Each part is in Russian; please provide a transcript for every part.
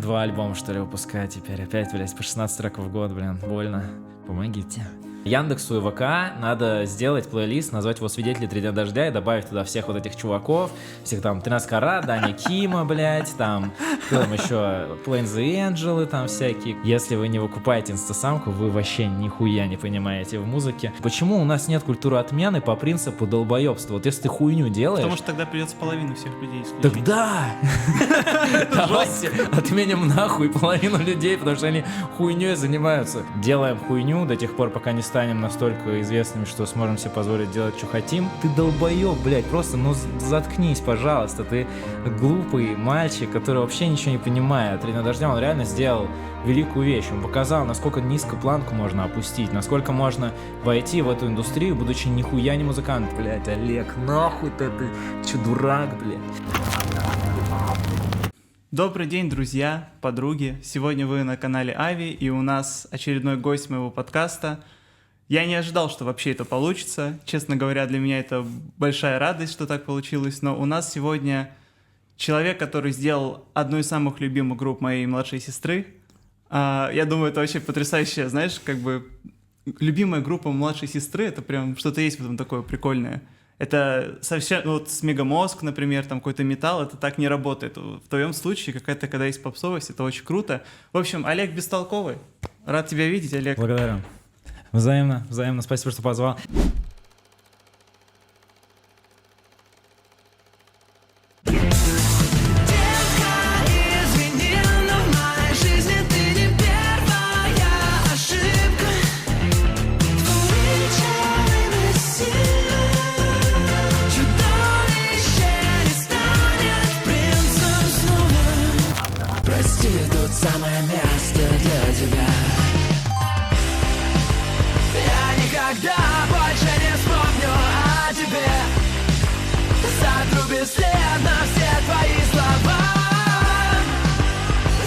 2 альбома, что ли, выпускаю теперь. Опять, блядь, по 16 треков в год, блин, больно. Помогите. Яндексу и ВК надо сделать плейлист, назвать его «Свидетели 3 дня дождя» и добавить туда всех вот этих чуваков, всех там 13 карат, Даня Кима, блядь, там, кто там еще, Plain the Angel, там всякие. Если вы не выкупаете инстасамку, вы вообще нихуя не понимаете в музыке. Почему у нас нет культуры отмены по принципу долбоебства? Вот если ты хуйню делаешь... Потому что тогда придется половину всех людей исключить. Тогда! Давайте отменим нахуй половину людей, потому что они хуйней занимаются. Делаем хуйню до тех пор, пока не станем настолько известными, что сможем себе позволить делать, что хотим. Ты долбоеб, блядь, просто, заткнись, пожалуйста. Ты глупый мальчик, который вообще ничего не понимает. «3 дня дождя» он реально сделал великую вещь. Он показал, насколько низко планку можно опустить, насколько можно войти в эту индустрию, будучи нихуя не музыкант. Блядь, Олег, нахуй ты че, дурак, блядь. Добрый день, друзья, подруги. Сегодня вы на канале Ави, и у нас очередной гость моего подкаста. Я не ожидал, что вообще это получится. Честно говоря, для меня это большая радость, что так получилось. Но у нас сегодня человек, который сделал одну из самых любимых групп моей младшей сестры. Я думаю, это вообще потрясающе, знаешь, как бы любимая группа младшей сестры, это прям что-то есть в этом такое прикольное. Это совсем, вот с Мегамозг, например, там какой-то металл, это так не работает. В твоем случае какая-то, когда есть попсовость, это очень круто. В общем, Олег Бестолковый, рад тебя видеть, Олег. Благодарю. Взаимно, спасибо, что позвал. Самое место для тебя. Я никогда больше не вспомню о тебе. Сотру бесследно все твои слова.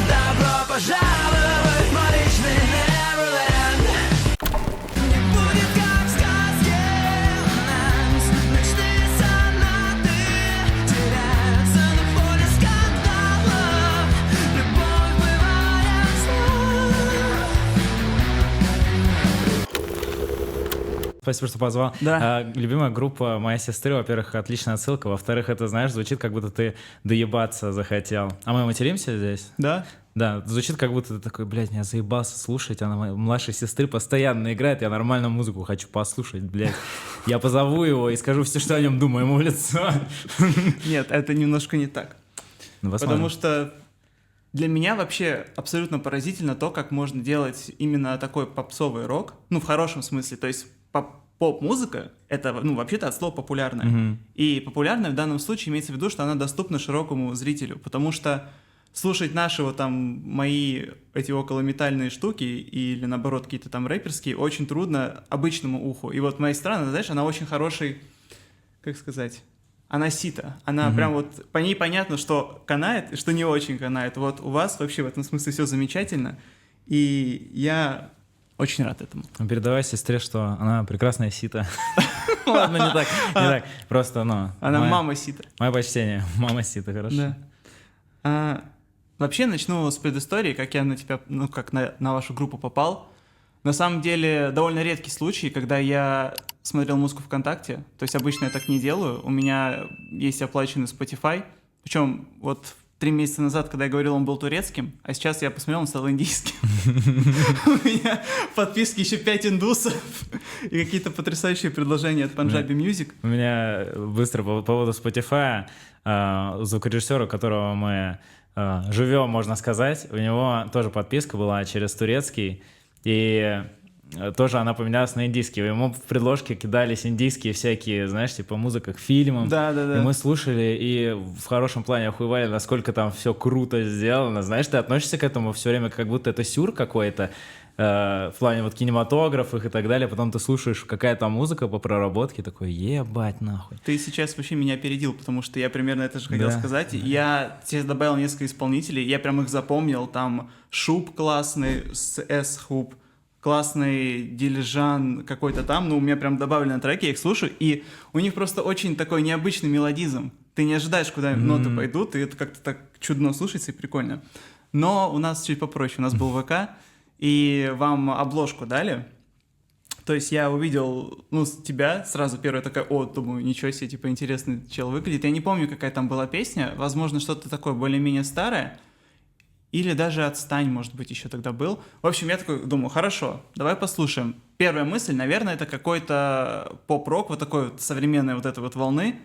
Добро пожаловать в мой личный Неверленд. Будет как в сказке у нас. Ночные сонаты теряются на поле скандалов. Любовь бывает зла. Спасибо, что позвал. Да. Любимая группа моей сестры, во-первых, отличная отсылка, во-вторых, это, знаешь, звучит, как будто ты доебаться захотел. А мы материмся здесь? Да? Да, звучит, как будто ты такой, блядь, я заебался слушать, она моей младшей сестры постоянно играет, я нормальную музыку хочу послушать, блядь. Я позову его и скажу все, что о нем думаю ему в лицо. Нет, это немножко не так. Ну, посмотрим. Потому что для меня вообще абсолютно поразительно то, как можно делать именно такой попсовый рок, ну, в хорошем смысле, то есть поп-музыка — это, ну, вообще-то от слова «популярная». Мгм. И И популярная в данном случае имеется в виду, что она доступна широкому зрителю, потому что слушать наши вот там мои эти околометальные штуки или, наоборот, какие-то там рэперские очень трудно обычному уху. И вот моя страна, знаешь, она очень хороший, как сказать, она сита. Она прям вот, по ней понятно, что канает и что не очень канает. Вот у вас вообще в этом смысле все замечательно. И я очень рад этому. передавай сестре, что она прекрасная сита. Ладно, не так. Просто, ну... Она мама сита. Мое почтение. Мама сита, хорошо. Да. Вообще начну с предыстории, как я на тебя, ну, как на вашу группу попал. На самом деле, довольно редкий случай, когда я смотрел музыку ВКонтакте. То есть обычно я так не делаю. У меня есть оплаченный Spotify. Причем вот 3 месяца назад, когда я говорил, он был турецким, а сейчас я посмотрел, он стал индийским. У меня в подписке еще 5 индусов и какие-то потрясающие предложения от Punjabi Music. У меня быстро по поводу Spotify, звукорежиссера, у которого мы живем, можно сказать, у него тоже подписка была через турецкий, и тоже она поменялась на индийский. Ему в предложке кидались индийские всякие, знаешь, типа музыка к фильмам. Да. И мы слушали, и в хорошем плане охуевали, насколько там все круто сделано. Знаешь, ты относишься к этому все время, как будто это сюр какой-то, в плане вот кинематографов и так далее. Потом ты слушаешь, какая там музыка по проработке, такой, ебать, нахуй. Ты сейчас вообще меня опередил, потому что я примерно это же хотел сказать. Я тебе добавил несколько исполнителей, я прям их запомнил. Там Шуб классный, S-Хуб, классный Дилижан какой-то там, ну, у меня прям добавлены треки, я их слушаю, и у них просто очень такой необычный мелодизм. Ты не ожидаешь, куда ноты пойдут, и это как-то так чудно слушается и прикольно. Но у нас чуть попроще, у нас был ВК, и вам обложку дали. То есть я увидел, тебя сразу первая такая, думаю, ничего себе, типа, интересный чел выглядит. Я не помню, какая там была песня, возможно, что-то такое более-менее старое, или даже «Отстань», может быть, еще тогда был. В общем, я такой думаю, хорошо, давай послушаем. Первая мысль, наверное, это какой-то поп-рок, вот такой вот современной вот этой вот волны.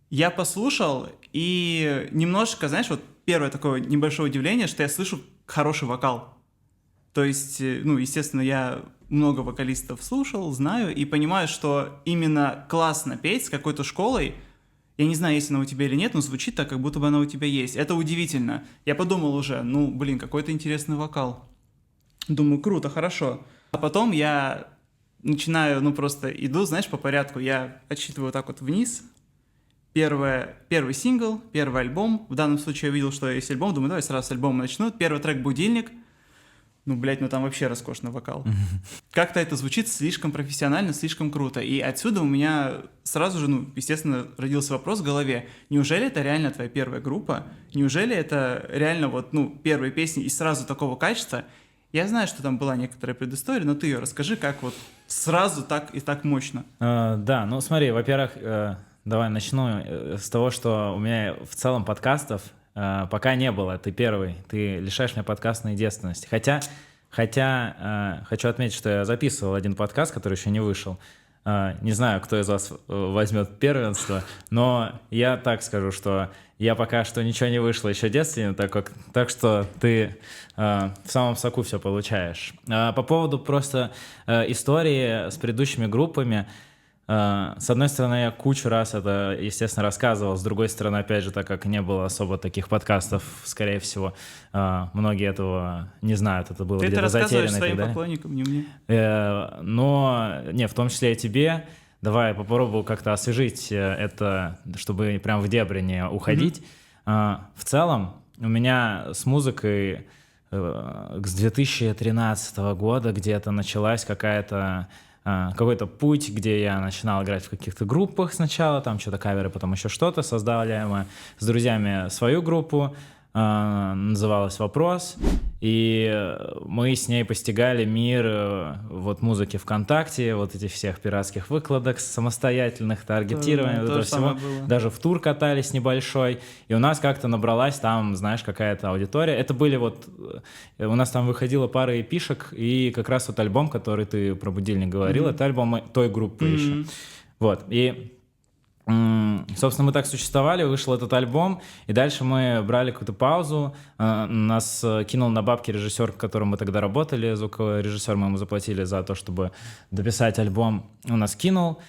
Я послушал, и немножко, знаешь, вот первое такое небольшое удивление, что я слышу хороший вокал. То есть, естественно, я много вокалистов слушал, знаю, и понимаю, что именно классно петь с какой-то школой, я не знаю, есть она у тебя или нет, но звучит так, как будто бы она у тебя есть. Это удивительно. Я подумал уже, какой-то интересный вокал. Думаю, круто, хорошо. А потом я начинаю, просто иду, знаешь, по порядку. Я отсчитываю вот так вот вниз. Первый сингл, первый альбом. В данном случае я видел, что есть альбом. Думаю, давай сразу с альбома начну. Первый трек «Будильник». Там вообще роскошный вокал. Как-то это звучит слишком профессионально, слишком круто. И отсюда у меня сразу же, естественно, родился вопрос в голове. Неужели это реально твоя первая группа? Неужели это реально первые песни и сразу такого качества? Я знаю, что там была некоторая предыстория, но ты ее расскажи, как вот сразу так и так мощно. Да, смотри, во-первых, давай начну с того, что у меня в целом подкастов пока не было, ты первый, ты лишаешь меня подкастной девственности. Хотя хочу отметить, что я записывал один подкаст, который еще не вышел. Не знаю, кто из вас возьмет первенство, но я так скажу, что я пока что ничего не вышло еще девственник, так что ты в самом соку все получаешь. По поводу просто истории с предыдущими группами, с одной стороны, я кучу раз это, естественно, рассказывал, с другой стороны, опять же, так как не было особо таких подкастов, скорее всего, многие этого не знают, это было ты где-то затеряно. Ты это рассказываешь своим поклонникам, не мне. В том числе и тебе. Давай попробую как-то освежить это, чтобы прям в дебри не уходить. В целом, у меня с музыкой с 2013 года где-то началась какой-то путь, где я начинал играть в каких-то группах сначала, там что-то каверы, потом еще что-то. Создали мы с друзьями свою группу, называлась «Вопрос», и мы с ней постигали мир музыки ВКонтакте, этих всех пиратских выкладок самостоятельных, таргетирования, этого всего. Даже в тур катались небольшой, и у нас как-то набралась там, знаешь, какая-то аудитория. Это были у нас там выходила пара эпишек, и как раз альбом, который ты про «Будильник» говорил, это альбом той группы еще. И собственно, мы так существовали, вышел этот альбом, и дальше мы брали какую-то паузу. Нас кинул на бабки режиссер, которым мы тогда работали, звуковой режиссер, мы ему заплатили за то, чтобы дописать альбом. Он нас кинул,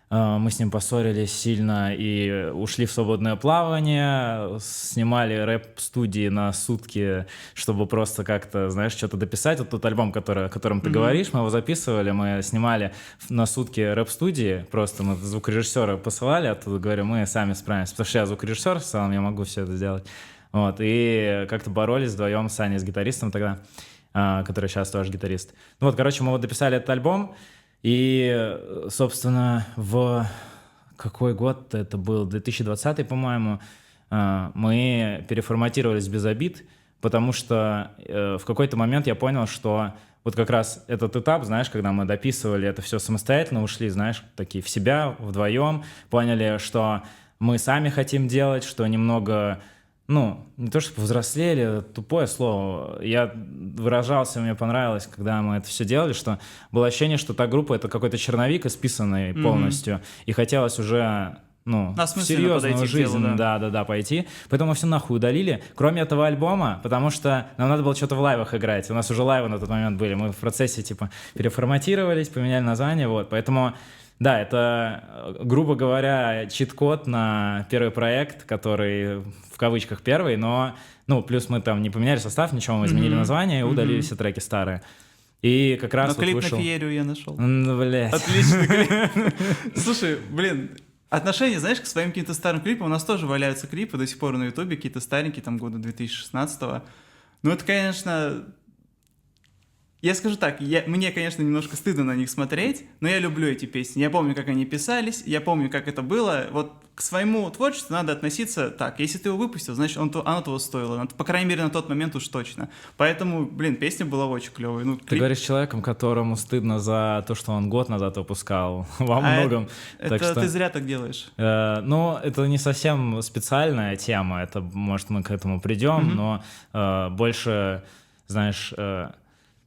мы с ним поссорились сильно и ушли в свободное плавание, снимали рэп-студии на сутки, чтобы просто как-то, знаешь, что-то дописать. Вот тот альбом, о котором ты говоришь, мы его записывали, мы снимали на сутки рэп-студии, просто мы звукорежиссера посылали, оттуда говорю, мы сами справимся, потому что я звукорежиссер, в целом я могу все это сделать. И как-то боролись вдвоем с Аней, с гитаристом тогда, который сейчас тоже гитарист. Мы дописали этот альбом. И, собственно, в какой год это был? 2020, по-моему, мы переформатировались без обид, потому что в какой-то момент я понял, что как раз этот этап, знаешь, когда мы дописывали это все самостоятельно, ушли, знаешь, такие в себя, вдвоем, поняли, что мы сами хотим делать, что немного... не то, что повзрослели, тупое слово. Я выражался, мне понравилось, когда мы это все делали, что было ощущение, что та группа — это какой-то черновик, исписанный полностью, и хотелось уже, в серьезную жизнь, да, пойти. Поэтому мы все нахуй удалили, кроме этого альбома, потому что нам надо было что-то в лайвах играть. У нас уже лайвы на тот момент были. Мы в процессе, переформатировались, поменяли название, Поэтому... Да, это, грубо говоря, чит-код на первый проект, который в кавычках первый, но, плюс мы там не поменяли состав, ничего, мы изменили название и удалили все треки старые. И как раз клип вышел... на «Феерию» я нашел. Блядь. Отличный клип. Слушай, отношение, знаешь, к своим каким-то старым клипам, у нас тоже валяются клипы до сих пор на Ютубе, какие-то старенькие, там, года 2016-го. Это, конечно... Я скажу так, мне, конечно, немножко стыдно на них смотреть, но я люблю эти песни. Я помню, как они писались, я помню, как это было. Вот к своему творчеству надо относиться так. Если ты его выпустил, значит, оно того стоило. По крайней мере, на тот момент уж точно. Поэтому, песня была очень клевая. Ну, Ты говоришь человеком, которому стыдно за то, что он год назад выпускал во многом. Это Так что, ты зря так делаешь. ну, это не совсем специальная тема, это, может, мы к этому придем, но больше, знаешь,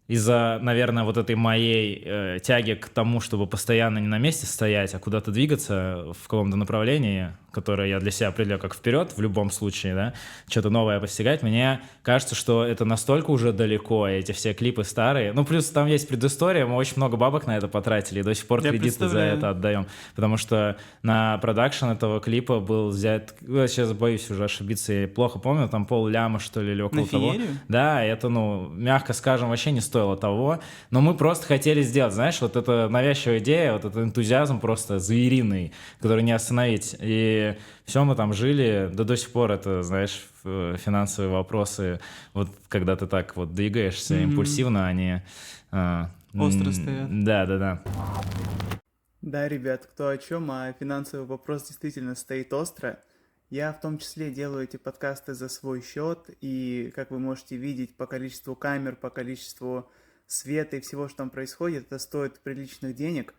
из-за, наверное, вот этой моей тяги к тому, чтобы постоянно не на месте стоять, а куда-то двигаться в каком-то направлении, которое я для себя определяю как вперед в любом случае, да, что-то новое постигать, мне кажется, что это настолько уже далеко, эти все клипы старые. Ну, плюс там есть предыстория, мы очень много бабок на это потратили, и до сих пор Я кредиты за представляю. это отдаем, потому что на продакшн этого клипа был взят, я сейчас боюсь уже ошибиться, я плохо помню, там $500,000, что ли, или около На того. феерию? Да, это, ну, мягко скажем, вообще не стоило того, но мы просто хотели сделать, знаешь, вот эта навязчивая идея, вот этот энтузиазм просто звериный, который не остановить, и все, мы там жили, да до сих пор это, знаешь, финансовые вопросы, вот когда ты так вот двигаешься импульсивно, они... Остро стоят. Да. Да, ребят, кто о чем, а финансовый вопрос действительно стоит остро. Я в том числе делаю эти подкасты за свой счет, и, как вы можете видеть, по количеству камер, по количеству света и всего, что там происходит, это стоит приличных денег.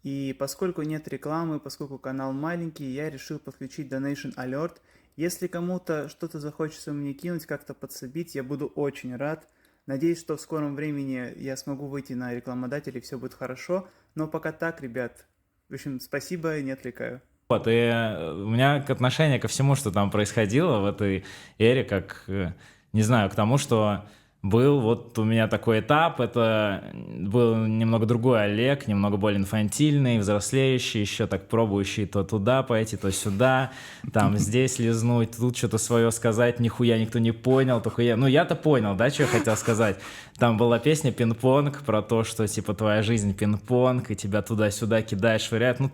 И поскольку нет рекламы, поскольку канал маленький, я решил подключить Donation Alert. Если кому-то что-то захочется мне кинуть, как-то подсобить, я буду очень рад. Надеюсь, что в скором времени я смогу выйти на рекламодателей, все будет хорошо. Но пока так, ребят. В общем, спасибо, не отвлекаю. Вот, и у меня отношение ко всему, что там происходило в этой эре, как, не знаю, к тому, что был вот у меня такой этап, это был немного другой Олег, немного более инфантильный, взрослеющий, еще так пробующий то туда пойти, то сюда, там здесь лизнуть, тут что-то свое сказать, нихуя никто не понял, только я, ну я-то понял, да, что я хотел сказать. Там была песня «Пинг-понг» про то, что типа твоя жизнь пинг-понг, и тебя туда-сюда кидают, швыряют. Ну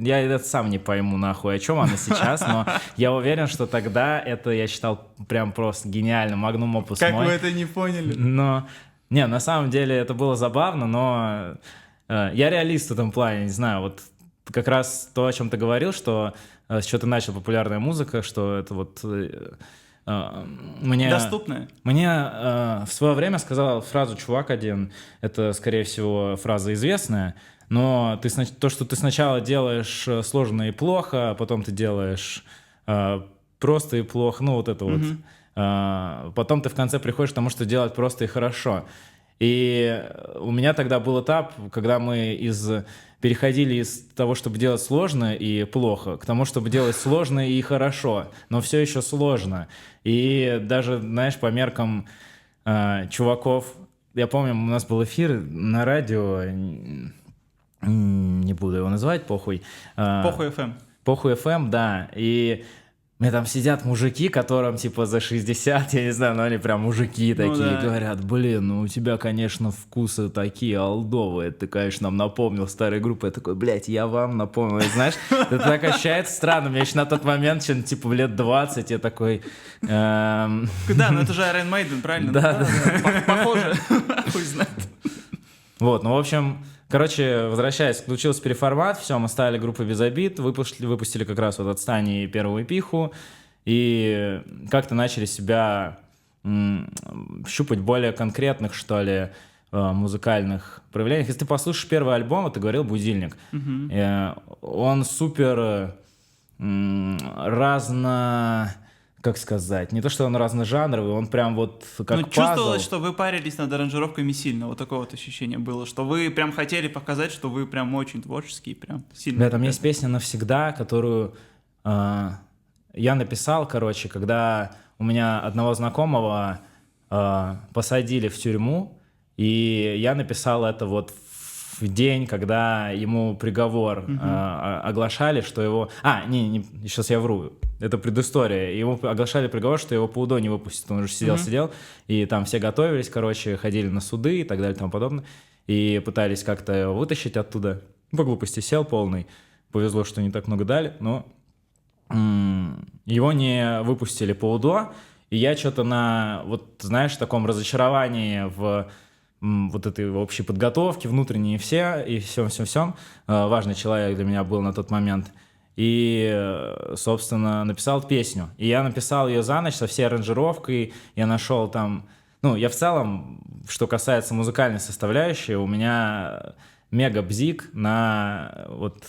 я это сам не пойму нахуй, о чем она сейчас, но я уверен, что тогда это я считал прям просто гениально, магнум опус Как мой. вы это не поняли? Но, не, на самом деле это было забавно, но я реалист в этом плане, не знаю, вот как раз то, о чем ты говорил, что с чего ты начал популярная музыка, что это вот... Мне Доступная? в свое время сказал фразу чувак один, это, скорее всего, фраза известная, но то, что ты сначала делаешь сложно и плохо, а потом ты делаешь просто и плохо, ну вот это вот. Потом ты в конце приходишь к тому, что делать просто и хорошо. И у меня тогда был этап, когда мы переходили из того, чтобы делать сложно и плохо, к тому, чтобы делать сложно и хорошо, но все еще сложно. И даже, знаешь, по меркам чуваков, я помню, у нас был эфир на радио, не буду его называть, похуй. Похуй FM. Похуй FM, да, и... У меня там сидят мужики, которым типа за 60, я не знаю, но они прям мужики такие, да. говорят, блин, ну у тебя, конечно, вкусы такие олдовые, ты, конечно, нам напомнил старые группы. Я такой, блядь, я вам напомнил. И, знаешь, это так ощущается странно. Мне еще на тот момент, типа лет 20, я такой... Да, но это же Iron Maiden, правильно? Да. Похоже. Хуй знает. Вот, ну, в общем... Короче, возвращаясь, включился переформат, все, мы стали группой без обид, выпустили как раз вот «Отстань» и первую эпиху, и как-то начали себя щупать более конкретных, что ли, музыкальных проявлениях. Если ты послушаешь первый альбом, ты говорил «Будильник», он супер как сказать, не то, что он разножанровый, он прям вот как Ну, пазл. чувствовалось, что вы парились над аранжировками сильно, вот такое вот ощущение было, что вы прям хотели показать, что вы прям очень творческие, прям сильно. Да, там есть песня «Навсегда», которую я написал, короче, когда у меня одного знакомого посадили в тюрьму, и я написал это вот в день, когда ему приговор оглашали, что его... сейчас я вру, это предыстория. Ему оглашали приговор, что его по УДО не выпустят. Он уже сидел, и там все готовились, короче, ходили на суды и так далее и тому подобное, и пытались как-то его вытащить оттуда. По глупости сел полный. Повезло, что не так много дали, но его не выпустили по УДО, и я что-то вот, знаешь, в таком разочаровании в вот этой общей подготовки, внутренней и всем. Важный человек для меня был на тот момент. И, собственно, написал песню. И я написал ее за ночь со всей аранжировкой. Я нашел там... Ну, я в целом, что касается музыкальной составляющей, у меня мега-бзик на вот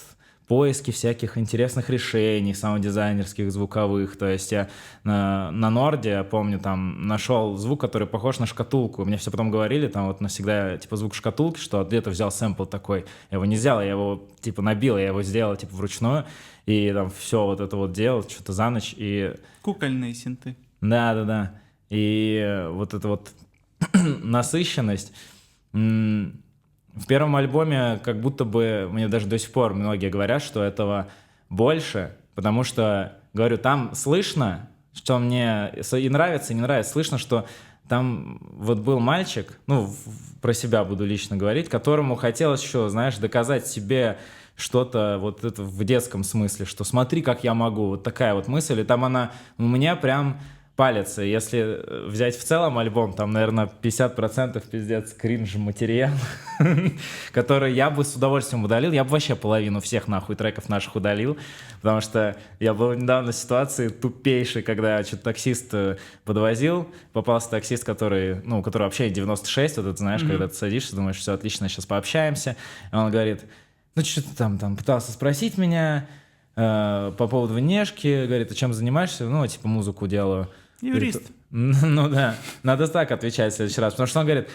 поиски всяких интересных решений саунд-дизайнерских, звуковых. То есть я на Норде, я помню, там нашел звук, который похож на шкатулку. Мне все потом говорили, там вот навсегда, типа, звук шкатулки, что где-то взял сэмпл такой. Я его не взял, я его, типа, набил, я его сделал, типа, вручную. И там все вот это вот делал, что-то за ночь. И... Кукольные синты. Да. И вот эта вот насыщенность... В первом альбоме как будто бы, мне даже до сих пор многие говорят, что этого больше, потому что, говорю, там слышно, что мне и нравится, и не нравится, слышно, что там вот был мальчик, ну, про себя буду лично говорить, которому хотелось еще, знаешь, доказать себе что-то вот это в детском смысле, что смотри, как я могу, вот такая вот мысль, и там она у меня прям... палится. Если взять в целом альбом, там, наверное, 50% пиздец кринж материал, который я бы с удовольствием удалил. Я бы вообще половину всех нахуй треков наших удалил, потому что я был недавно в ситуации тупейшей, когда что-то таксист подвозил, попался таксист, который, ну, у которого вообще 96, вот это, знаешь, когда ты садишься, думаешь, все отлично, сейчас пообщаемся, и он говорит, ну, что ты там пытался спросить меня по поводу внешки, говорит, а чем занимаешься? Ну, типа, музыку делаю. Юрист. Ну да, надо так отвечать в следующий раз, потому что он говорит,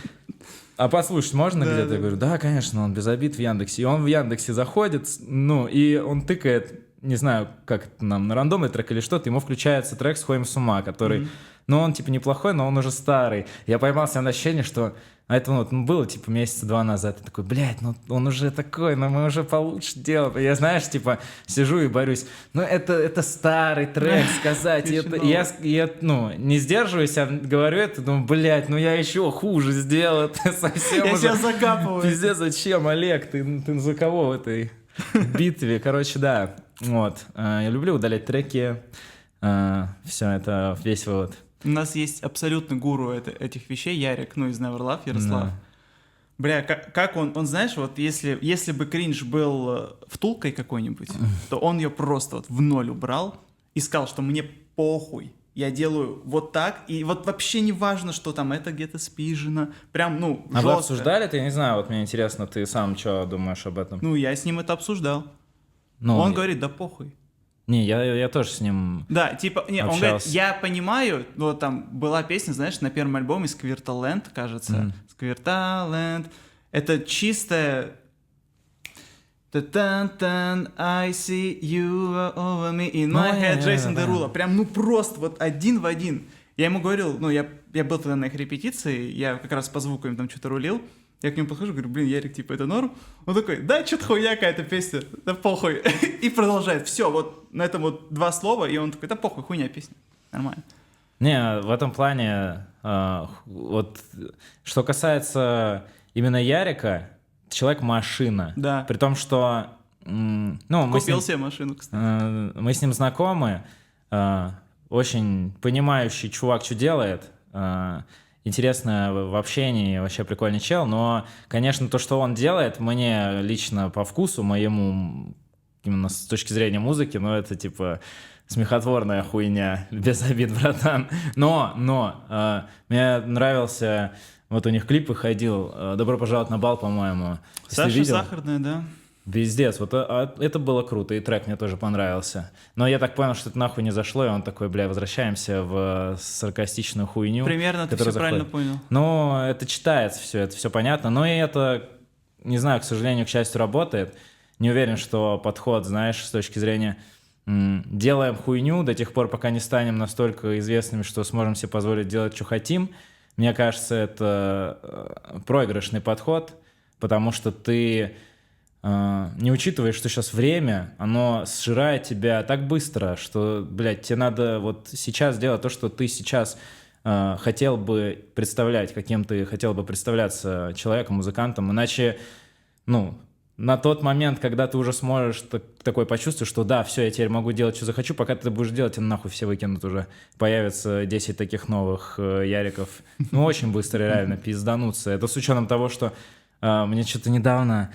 а послушать можно Да, где-то? да. Я говорю, да, конечно, он без обид в Яндексе. И он в Яндексе заходит, ну, и он тыкает, не знаю, как это нам, на рандомный трек или что-то, ему включается трек «Сходим с ума», который, ну, он типа неплохой, но он уже старый. Я поймал себя на ощущение, что это вот было типа месяца 2 назад. Я такой, блядь, ну он уже такой, но мы уже получше делаем. И я, знаешь, типа сижу и борюсь. Ну это старый трек сказать. И я, ну, не сдерживаюсь, а говорю это, думаю, блядь, ну я еще хуже сделал. Это совсем Я уже... себя закапываю. Пиздец, зачем, Олег? Ты за кого в этой битве? Короче, да. Вот. Я люблю удалять треки. Все, это весь вывод. У нас есть абсолютный гуру этих вещей, Ярик, ну, из Neverlove, Ярослав. Да. Бля, как он знаешь, вот если бы кринж был втулкой какой-нибудь, то он ее просто вот в ноль убрал и сказал, что мне похуй, я делаю вот так, и вот вообще не важно, что там это где-то спижено, прям, ну, А вы жестко. обсуждали это? Я не знаю, вот мне интересно, ты сам что думаешь об этом? Ну, я с ним это обсуждал. Ну, Он говорит, да похуй. Не, я тоже с ним... Да, типа, не, он говорит, общался. я понимаю, ну, там была песня, знаешь, на первом альбоме Squirtaland, кажется, Squirtaland, это чистая... Та-тан-тан, I see you over me in my head, Джейсон Дерула, прям, ну, просто вот один в один. Я ему говорил, ну, я был тогда на их репетиции, я как раз по звуку им там что-то рулил, я к нему подхожу, говорю, блин, Ярик, типа, это норм? Он такой, да, что-то хуйня какая-то песня, да похуй. И продолжает. Все, вот на этом вот 2 слова, и он такой, да похуй, хуйня песня. Нормально. Не, в этом плане, вот, что касается именно Ярика, человек-машина. Да. При том, что... Ну, мы Купил себе машину, кстати. мы с ним знакомы, очень понимающий чувак, что делает, интересно в общении, вообще прикольный чел, но, конечно, то, что он делает, мне лично по вкусу, моему, именно с точки зрения музыки, ну, это, типа, смехотворная хуйня, без обид, братан. Но мне нравился, вот у них клип выходил, «Добро пожаловать на бал», по-моему. Если Саша видел? Сахарная, да. Пиздец, вот это было круто, и трек мне тоже понравился. Но я так понял, что это нахуй не зашло, и он такой, бля, возвращаемся в саркастичную хуйню. Примерно ты все правильно понял. Ну, это читается все, это все понятно, но и это, не знаю, к сожалению, к счастью, работает. Не уверен, что подход, знаешь, с точки зрения делаем хуйню до тех пор, пока не станем настолько известными, что сможем себе позволить делать, что хотим. Мне кажется, это проигрышный подход, потому что ты... не учитывая, что сейчас время, оно сжирает тебя так быстро, что, блядь, тебе надо вот сейчас делать то, что ты сейчас хотел бы представлять, каким ты хотел бы представляться человеком, музыкантом, иначе, ну, на тот момент, когда ты уже сможешь такой почувствовать, что да, все, я теперь могу делать, что захочу, пока ты будешь делать, и нахуй все выкинут уже. Появится 10 таких новых яриков. Ну, очень быстро реально пиздануться. Это с учетом того, что мне что-то недавно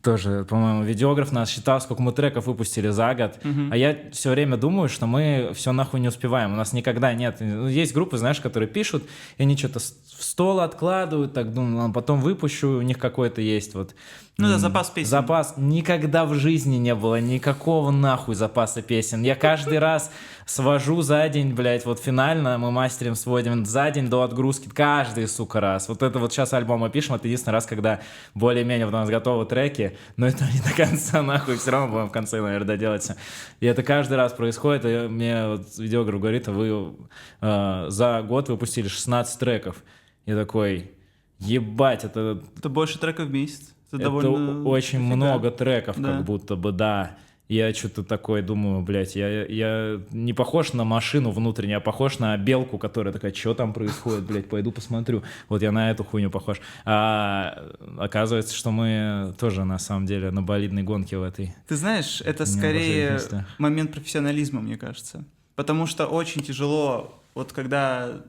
тоже, по-моему, видеограф нас считал, сколько мы треков выпустили за год, а я все время думаю, что мы все нахуй не успеваем, у нас никогда нет. Ну, есть группы, знаешь, которые пишут, и они что-то в стол откладывают, так думаю, потом выпущу, у них какой-то есть вот... Ну да, запас песен. Запас. Никогда в жизни не было никакого нахуй запаса песен. Я каждый раз свожу за день, блядь, вот финально мы мастерим сводим за день до отгрузки. Каждый, сука, раз. Вот это вот сейчас альбом мы пишем, это единственный раз, когда более-менее у нас готовы треки, но это не до конца нахуй, все равно будем в конце, наверное, доделать все. И это каждый раз происходит, и мне вот видеограф говорит, а вы за год выпустили 16 треков. Я такой, ебать, это больше треков в месяц. Это довольно очень дофига. много треков, Да. как будто бы, да. Я что-то такое думаю, блядь, я не похож на машину внутреннюю, а похож на белку, которая такая, что там происходит, блядь, пойду посмотрю. Вот я на эту хуйню похож. А оказывается, что мы тоже, на самом деле, на болидной гонке в этой. Ты знаешь, это Не скорее обожаю местах. момент профессионализма, мне кажется. Потому что очень тяжело, вот когда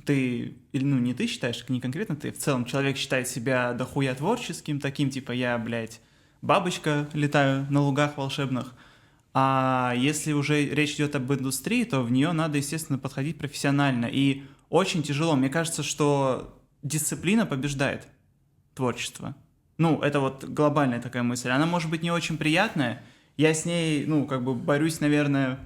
ты, или ну не ты считаешь, не конкретно ты, в целом человек считает себя дохуя творческим, таким типа я, блядь, бабочка, летаю на лугах волшебных. А если уже речь идет об индустрии, то в нее надо, естественно, подходить профессионально. И очень тяжело. Мне кажется, что дисциплина побеждает творчество. Ну, это вот глобальная такая мысль. Она может быть не очень приятная. Я с ней, ну, как бы борюсь, наверное,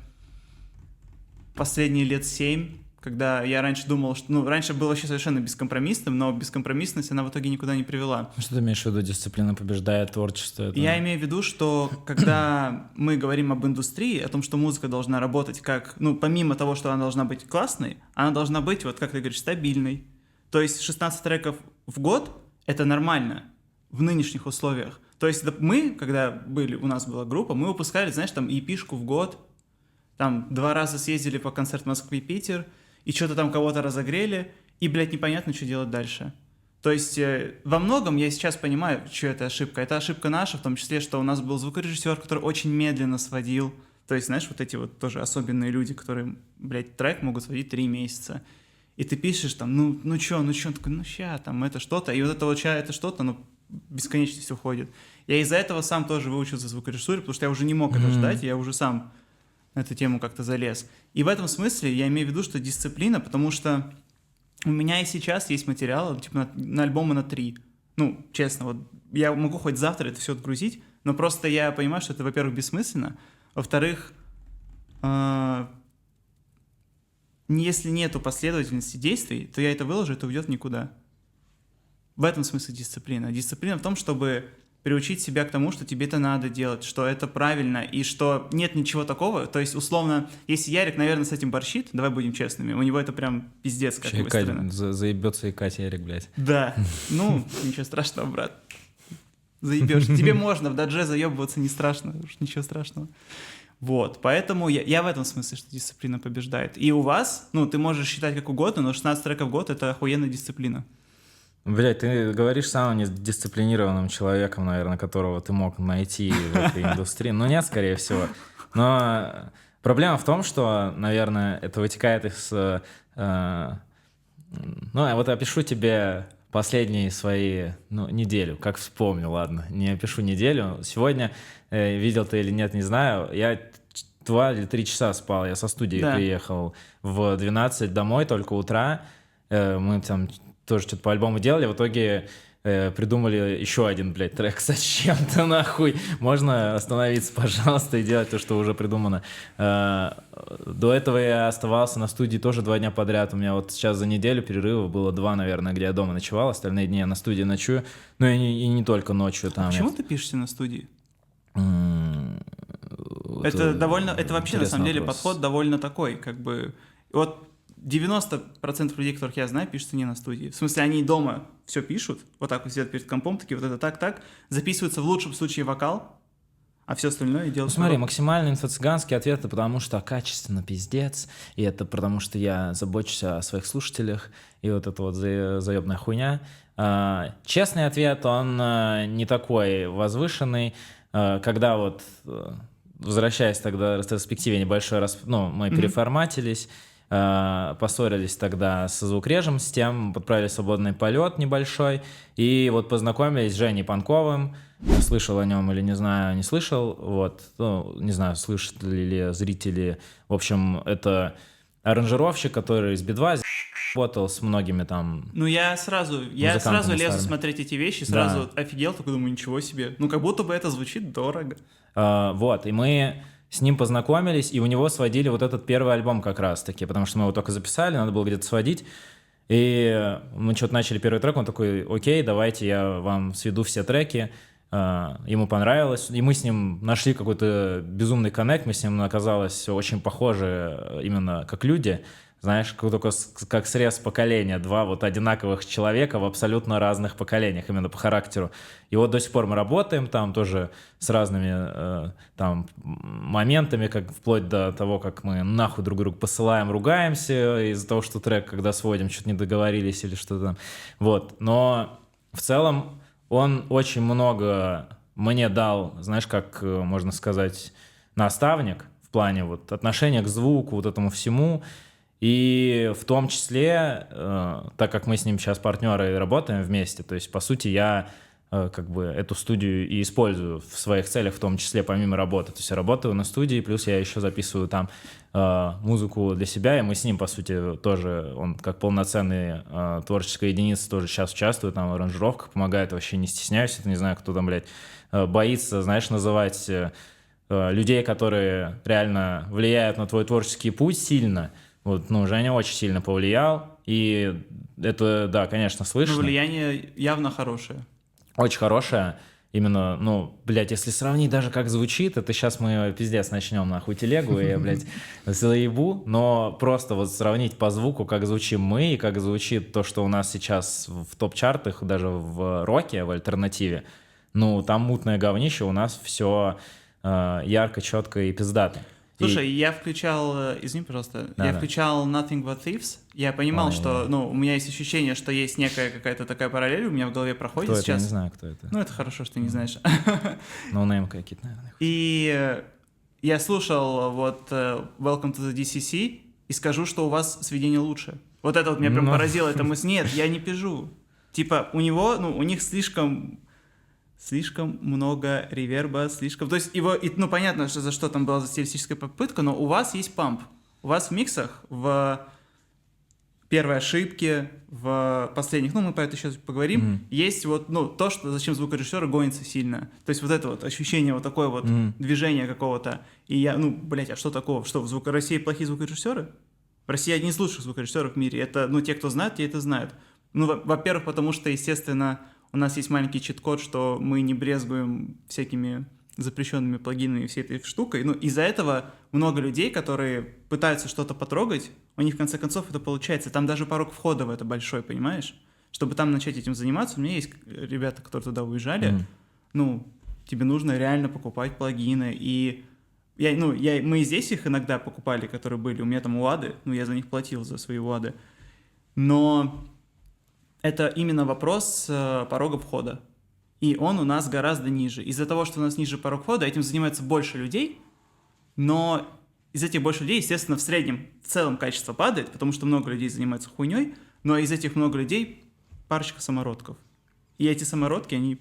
последние лет 7, когда я раньше думал, что... Ну, раньше был вообще совершенно бескомпромиссным, но бескомпромиссность, она в итоге никуда не привела. Что ты имеешь в виду, дисциплина побеждает творчество? Это... Я имею в виду, что когда мы говорим об индустрии, о том, что музыка должна работать как... Ну, помимо того, что она должна быть классной, она должна быть, вот как ты говоришь, стабильной. То есть 16 треков в год — это нормально в нынешних условиях. То есть мы, когда были, у нас была группа, мы выпускали, знаешь, там EP-шку в год, там 2 раза съездили по концерту Москвы-Питер, и что-то там кого-то разогрели, и, блядь, непонятно, что делать дальше. То есть во многом я сейчас понимаю, что это ошибка. Это ошибка наша, в том числе, что у нас был звукорежиссер, который очень медленно сводил. То есть, знаешь, вот эти вот тоже особенные люди, которые, блядь, трек могут сводить 3 месяца. И ты пишешь там, ну чё, он такой, ну ща, там это что-то. И вот это вот ща, это что-то, ну, бесконечность уходит. Я из-за этого сам тоже выучился звукорежиссуре, потому что я уже не мог это ждать, я уже сам на эту тему как-то залез. И в этом смысле я имею в виду, что дисциплина, потому что у меня и сейчас есть материал, типа на альбомы на 3. Ну, честно, вот я могу хоть завтра это все отгрузить, но просто я понимаю, что это, во-первых, бессмысленно, во-вторых, если нету последовательности действий, то я это выложу, это уйдет в никуда. В этом смысле дисциплина. Дисциплина в том, чтобы приучить себя к тому, что тебе это надо делать, что это правильно, и что нет ничего такого. То есть, условно, если Ярик, наверное, с этим борщит, давай будем честными, у него это прям пиздец как выстроено. Заебется икать Ярик, блядь. Да, ну, ничего страшного, брат. Заебешь. Тебе можно в дадже заебываться, не страшно, уж ничего страшного. Вот, поэтому я в этом смысле, что дисциплина побеждает. И у вас, ну, ты можешь считать как угодно, но 16 треков в год — это охуенная дисциплина. Блядь, ты говоришь самым недисциплинированным человеком, наверное, которого ты мог найти в этой индустрии. Ну, нет, скорее всего. Но проблема в том, что, наверное, это вытекает из... Ну, вот опишу тебе последние свои... Ну, неделю, как вспомню, ладно. Не опишу неделю. Сегодня, видел ты или нет, не знаю, я 2 или 3 часа спал. Я со студии приехал в 12 домой, только утра. Мы там... тоже что-то по альбому делали, в итоге придумали еще один, блядь, трек. Зачем-то нахуй? Можно остановиться, пожалуйста, и делать то, что уже придумано. До этого я оставался на студии тоже 2 дня подряд. У меня вот сейчас за неделю перерывов было 2, наверное, где я дома ночевал. Остальные дни я на студии ночую. Ну и не только ночью. Там Почему ты пишешься на студии? Это довольно, это вообще на самом деле подход довольно такой, как бы... Вот 90% людей, которых я знаю, пишутся не на студии. В смысле, они дома все пишут, вот так вот сидят перед компом, такие вот это так, записываются в лучшем случае вокал, а все остальное делать... Смотри, максимально инфо-цыганский ответ — это потому что качественно пиздец, и это потому что я забочусь о своих слушателях, и вот эта вот заебная хуйня. Честный ответ, он не такой возвышенный. Когда вот, возвращаясь тогда в ретроспективе небольшой раз, мы переформатились, поссорились тогда с звукрежем, с тем, подправили свободный полет небольшой, и вот познакомились с Женей Панковым. Слышал о нем или не знаю, не слышал, вот, не знаю, слышали ли зрители. В общем, это аранжировщик, который из Би-2 работал с многими там. Ну, я сразу лезу старыми. смотреть эти вещи, сразу офигел, такой думаю, ничего себе. Ну, как будто бы это звучит дорого. Вот, и мы с ним познакомились, и у него сводили вот этот первый альбом как раз-таки, потому что мы его только записали, надо было где-то сводить. И мы что-то начали первый трек, он такой: окей, давайте я вам сведу все треки. Ему понравилось, и мы с ним нашли какой-то безумный коннект, мы с ним оказалось очень похожи именно как люди, знаешь, только как срез поколения, два вот одинаковых человека в абсолютно разных поколениях, именно по характеру. И вот до сих пор мы работаем там тоже с разными там моментами, как вплоть до того, как мы нахуй друг друга посылаем, ругаемся из-за того, что трек, когда сводим, что-то не договорились или что-то там. Вот, но в целом он очень много мне дал, знаешь, как можно сказать, наставник в плане вот отношения к звуку, вот этому всему. И в том числе, так как мы с ним сейчас партнеры и работаем вместе, то есть, по сути, я как бы эту студию и использую в своих целях, в том числе помимо работы. То есть я работаю на студии, плюс я еще записываю там музыку для себя, и мы с ним, по сути, тоже, он как полноценный творческая единица тоже сейчас участвует там в аранжировках, помогает, вообще не стесняюсь, это не знаю, кто там, блядь, боится, знаешь, называть людей, которые реально влияют на твой творческий путь сильно. Вот, Женя очень сильно повлиял, и это, да, конечно, слышно. Но влияние явно хорошее. Очень хорошая. Именно, блядь, если сравнить даже как звучит, это сейчас мы пиздец начнем нахуй телегу, и я, блядь, заебу, но просто вот сравнить по звуку, как звучим мы, и как звучит то, что у нас сейчас в топ-чартах, даже в роке, в альтернативе, там мутное говнище, у нас все ярко, четко и пиздато. Слушай, я включал, извини, пожалуйста, я включал Nothing But Thieves, я понимал, что, у меня есть ощущение, что есть некая какая-то такая параллель, у меня в голове проходит кто сейчас. Это? Я не знаю, кто это. Это хорошо, что ты не знаешь. Ноунейм какие-то, наверное. И я слушал вот Welcome to the DCC и скажу, что у вас сведение лучше. Вот это вот меня прям поразило, эта мысль. Нет, я не пижу. Типа у него, у них слишком много реверба, То есть его, понятно, что за что там была за стилистическая попытка, но у вас есть памп. У вас в миксах, в первой ошибке, в последних, мы про это сейчас поговорим, есть вот, то, что зачем звукорежиссеры гонятся сильно. То есть вот это вот ощущение вот такое вот движения какого-то. И я, а что такого? Что, в России плохие звукорежиссеры? В России одни из лучших звукорежиссеров в мире. Это, те, кто знают, те это знают. Во-первых, потому что, естественно, у нас есть маленький чит-код, что мы не брезгуем всякими запрещенными плагинами и всей этой штукой. Из-за этого много людей, которые пытаются что-то потрогать, у них в конце концов это получается. Там даже порог входа в это большой, понимаешь? Чтобы там начать этим заниматься, у меня есть ребята, которые туда уезжали. Тебе нужно реально покупать плагины. И мы здесь их иногда покупали, которые были. У меня там УАДы, я за них платил, за свои УАДы. Но это именно вопрос порога входа. И он у нас гораздо ниже. Из-за того, что у нас ниже порог входа, этим занимается больше людей, но из этих больше людей, естественно, в среднем, в целом качество падает, потому что много людей занимаются хуйней, но из этих много людей парочка самородков. И эти самородки, они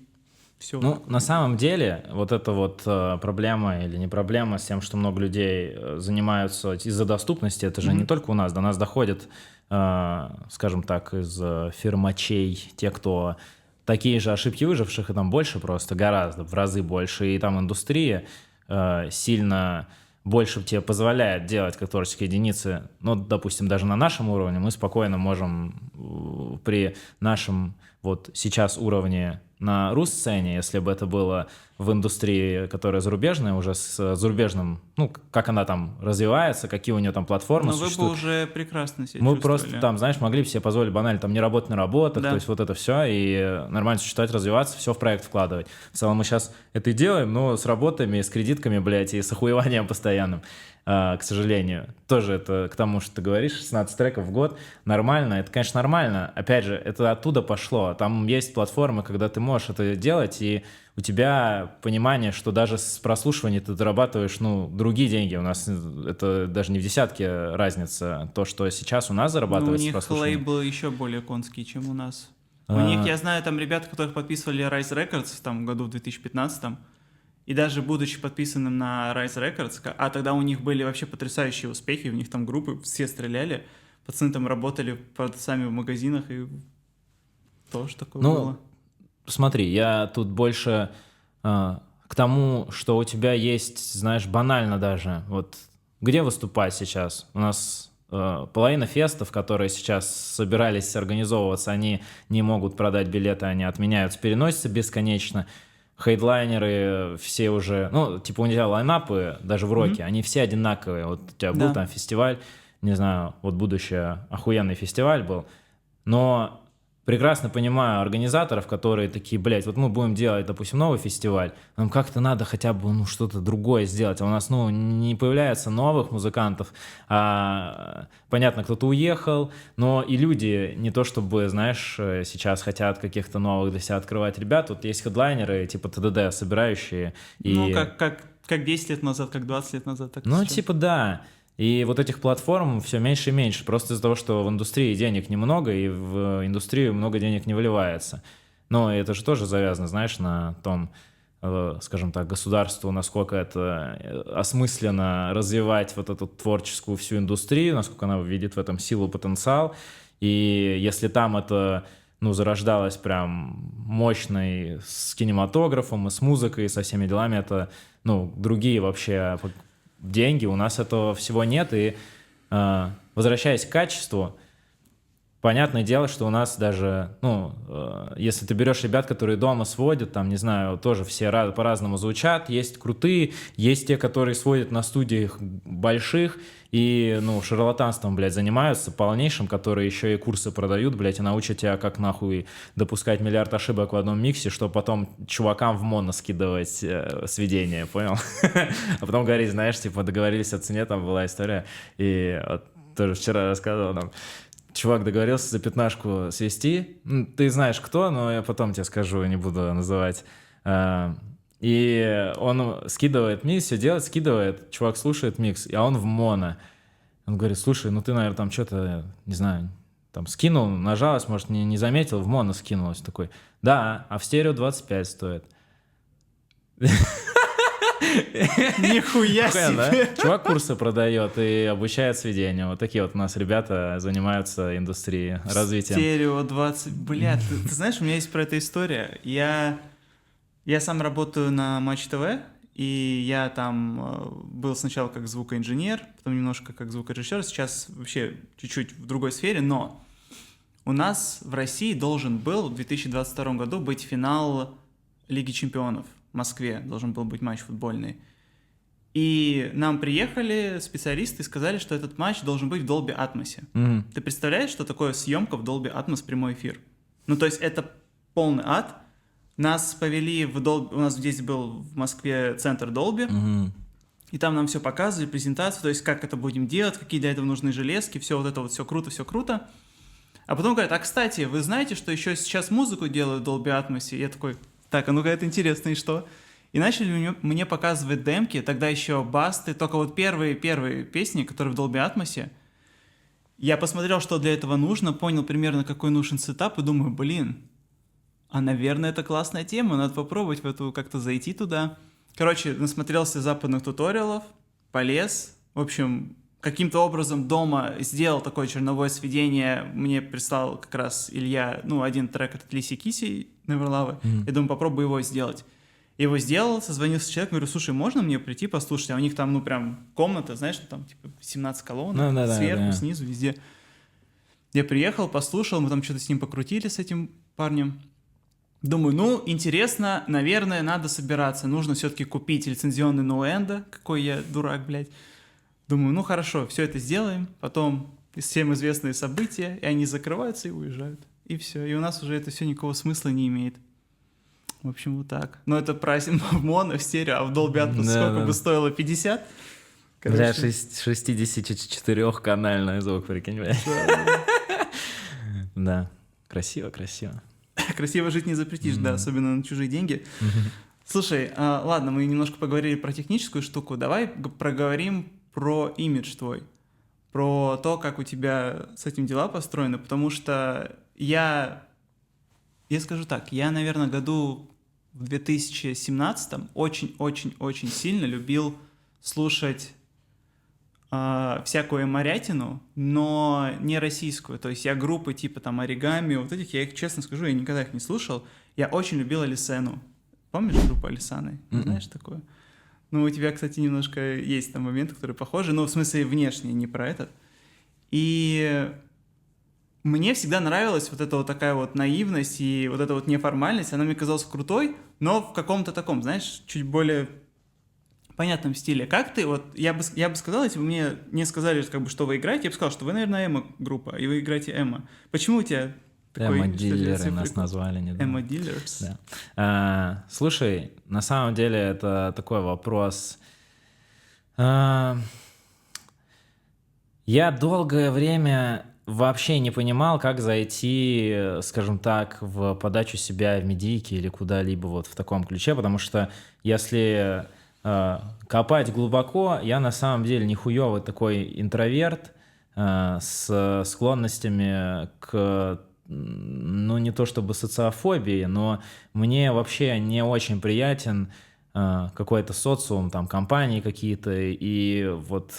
все... На самом деле, вот эта вот проблема или не проблема с тем, что много людей занимаются из-за доступности, это же не только у нас, до нас доходит, скажем так, из фирмачей, те, кто такие же ошибки выживших, и там больше просто, гораздо, в разы больше, и там индустрия сильно больше тебе позволяет делать как творческие единицы. Допустим, даже на нашем уровне мы спокойно можем при нашем вот сейчас уровне на рус-сцене, если бы это было в индустрии, которая зарубежная, уже с зарубежным, ну, как она там развивается, какие у нее там платформы Но вы бы существуют. уже прекрасно себя Мы чувствовали. просто там, знаешь, могли бы себе позволить банально там не работать на работах, Да. то есть вот это все, и нормально существовать, развиваться, все в проект вкладывать. В целом мы сейчас это и делаем, но с работами, с кредитками, блядь, и с охуеванием постоянным, к сожалению. Тоже это к тому, что ты говоришь, 16 треков в год, нормально, это, конечно, нормально. Опять же, это оттуда пошло. Там есть платформы, когда ты можешь это делать, и у тебя понимание, что даже с прослушивания ты зарабатываешь, ну, другие деньги. У нас это даже не в десятке разница. То, что сейчас у нас Ну, у зарабатывается с них прослушиванием. лейблы еще более конские, чем у нас. У А. них, я знаю, там ребята, которых подписывали Rise Records там, в году в 2015, и даже будучи подписанным на Rise Records, а тогда у них были вообще потрясающие успехи, у них там группы все стреляли, пацаны там работали продавцами в магазинах, и тоже такое Ну, было. Смотри, я тут больше к тому, что у тебя есть, знаешь, банально даже, вот где выступать сейчас? У нас половина фестов, которые сейчас собирались организовываться, они не могут продать билеты, они отменяются, переносятся бесконечно. Хедлайнеры все уже, ну, типа у тебя лайнапы, даже в роке, они все одинаковые. Вот у тебя был Да. там фестиваль, не знаю, вот будущее охуенный фестиваль был, но прекрасно понимаю организаторов, которые такие, блядь, вот мы будем делать, допустим, новый фестиваль, нам как-то надо хотя бы, ну, что-то другое сделать, а у нас, ну, не появляется новых музыкантов, понятно, кто-то уехал, но и люди не то чтобы, знаешь, сейчас хотят каких-то новых для себя открывать ребят, вот есть хедлайнеры, типа ТДД, собирающие, и... Ну, как 10 лет назад, как 20 лет назад, так и Ну, сейчас. типа, да. И вот этих платформ все меньше и меньше, просто из-за того, что в индустрии денег немного, и в индустрию много денег не выливается. Но это же тоже завязано, знаешь, на том, скажем так, государству, насколько это осмысленно развивать вот эту творческую всю индустрию, насколько она видит в этом силу, потенциал. И если там это, ну, зарождалось прям мощной с кинематографом и с музыкой, и со всеми делами, это, ну, другие вообще деньги, у нас этого всего нет, и возвращаясь к качеству, понятное дело, что у нас даже, ну, если ты берешь ребят, которые дома сводят, там, не знаю, тоже все по-разному звучат, есть крутые, есть те, которые сводят на студиях больших и, ну, шарлатанством, блядь, занимаются полнейшим, которые еще и курсы продают, блядь, и научат тебя, как нахуй допускать миллиард ошибок в одном миксе, чтобы потом чувакам в моно скидывать сведения, понял? А потом говорить, знаешь, типа, договорились о цене, там была история, и вот тоже вчера рассказывал нам, чувак договорился за 15 свести. Ты знаешь кто, но я потом тебе скажу, не буду называть. И он скидывает микс, все делает, скидывает. Чувак слушает микс, а он в моно. Он говорит, слушай, ну ты, наверное, там что-то, не знаю, там скинул, нажалось, может, не заметил, в моно скинулось. Такой, да, а в стерео 25 стоит. Нихуя Охуенно, да? себе! Чувак курсы продает и обучает сведению. Вот такие вот у нас ребята занимаются индустрией, развитием. Стерео 20. Бля, ты знаешь, у меня есть про это история. Я сам работаю на Матч ТВ, и я там был сначала как звукоинженер, потом немножко как звукорежиссер, сейчас вообще чуть-чуть в другой сфере, но у нас в России должен был в 2022 году быть финал Лиги Чемпионов. В Москве должен был быть матч футбольный. И нам приехали специалисты и сказали, что этот матч должен быть в Dolby Atmos. Мгм. Ты представляешь, что такое съемка в Dolby Atmos прямой эфир? Ну, то есть это полный ад. Нас повели в Dolby... У нас здесь был в Москве центр Dolby. Мгм. И там нам все показывали, презентацию, то есть как это будем делать, какие для этого нужны железки, все вот это вот, все круто, все круто. А потом говорят, а кстати, вы знаете, что еще сейчас музыку делают в Dolby Atmos? И я такой, так, а ну-ка это интересно, и что? И начали мне показывать демки, тогда еще басты, только вот первые песни, которые в Dolby Atmos. Я посмотрел, что для этого нужно, понял примерно, какой нужен сетап, и думаю, блин, а, наверное, это классная тема, надо попробовать в эту как-то зайти туда. Короче, насмотрелся западных туториалов, полез, в общем, каким-то образом дома сделал такое черновое сведение, мне прислал как раз Илья, ну, один трек от Лиси Киси, Neverlove, я думаю, попробую его сделать. Его сделал, созвонился с человеком, говорю, слушай, можно мне прийти послушать? А у них там, ну, прям комната, знаешь, там, типа, 17 колонн, Ну, да, сверху, да. снизу, везде. Я приехал, послушал, мы там что-то с ним покрутили, с этим парнем. Думаю, ну, интересно, наверное, надо собираться. Нужно все-таки купить лицензионный ноэнда. Какой я дурак, блядь. Думаю, ну хорошо, все это сделаем. Потом всем известные события, и они закрываются и уезжают. И все. И у нас уже это все никакого смысла не имеет. В общем, вот так. Но это прайсинг в моно, в стерео, а в Dolby Atmos Да, сколько да. бы стоило? 50? Бля, Короче, 64-канальный звук, прикинь, бля. Да, красиво, красиво. красиво жить не запретишь, да, особенно на чужие деньги. Слушай, ладно, мы немножко поговорили про техническую штуку. Давай проговорим про имидж твой. Про то, как у тебя с этим дела построены. Потому что я скажу так, я, наверное, году в 2017 очень-очень-очень сильно любил слушать всякую эморятину, но не российскую. То есть я группы типа там Оригами, вот этих, я их, честно скажу, я никогда их не слушал. Я очень любил Алисену. Помнишь группу Алисаны? Знаешь такое? Ну, у тебя, кстати, немножко есть там моменты, которые похожи, но в смысле внешне, не про этот. И мне всегда нравилась вот эта вот такая вот наивность и вот эта вот неформальность. Она мне казалась крутой, но в каком-то таком, знаешь, чуть более понятном стиле. Как ты, вот, я бы сказал, если бы мне не сказали, как бы, что вы играете, я бы сказал, что вы, наверное, эмо-группа, и вы играете эмо. Почему у тебя такой... Эмо-дилеры нас назвали недавно. Эмо-дилерс. Да. Слушай, на самом деле это такой вопрос. Я долгое время вообще не понимал, как зайти, скажем так, в подачу себя в медийки или куда-либо вот в таком ключе, потому что если копать глубоко, я на самом деле нихуёвый такой интроверт с склонностями к, ну, не то чтобы социофобии, но мне вообще не очень приятен какой-то социум, там, компании какие-то, и вот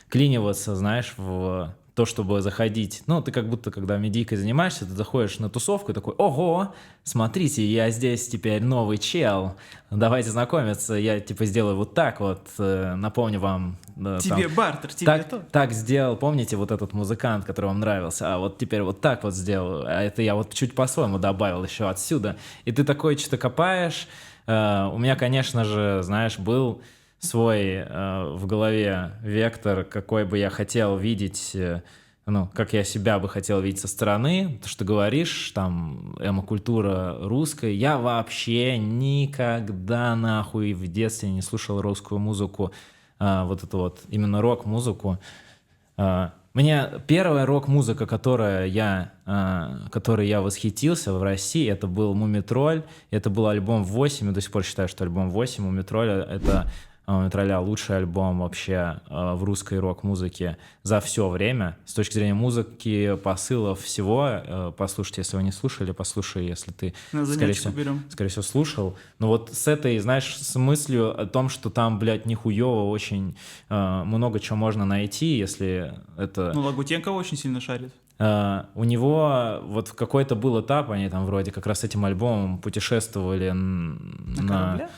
вклиниваться, знаешь, в то, чтобы заходить. Ну, ты как будто, когда медийкой занимаешься, ты заходишь на тусовку и такой: ого, смотрите, я здесь теперь новый чел, давайте знакомиться, я типа сделаю вот так вот, напомню вам. Тебе там, бартер, тебе то. так сделал, помните, вот этот музыкант, который вам нравился, а вот теперь вот так вот сделаю, а это я вот чуть по-своему добавил еще отсюда. И ты такой что-то копаешь. У меня, конечно же, знаешь, был свой в голове вектор, какой бы я хотел видеть, ну, как я себя бы хотел видеть со стороны. То, что ты говоришь, там, эмо-культура русская. Я вообще никогда нахуй в детстве не слушал русскую музыку, вот эту вот, именно рок-музыку. Мне первая рок-музыка, которой я восхитился в России, это был «Мумий-тролль». Это был альбом 8, и до сих пор считаю, что альбом 8 «Мумий-тролля» — это «Мумий-тролля» лучший альбом вообще в русской рок-музыке за все время. С точки зрения музыки, посылов, всего. Послушайте, если вы не слушали, послушай, если ты, На скорее занятчик всего, берем. слушал. Но вот с этой, знаешь, с мыслью о том, что там, блядь, нихуево очень много чего можно найти, если это... Ну, Лагутенко очень сильно шарит. У него вот в какой-то был этап, они там вроде как раз с этим альбомом путешествовали На корабле? Да.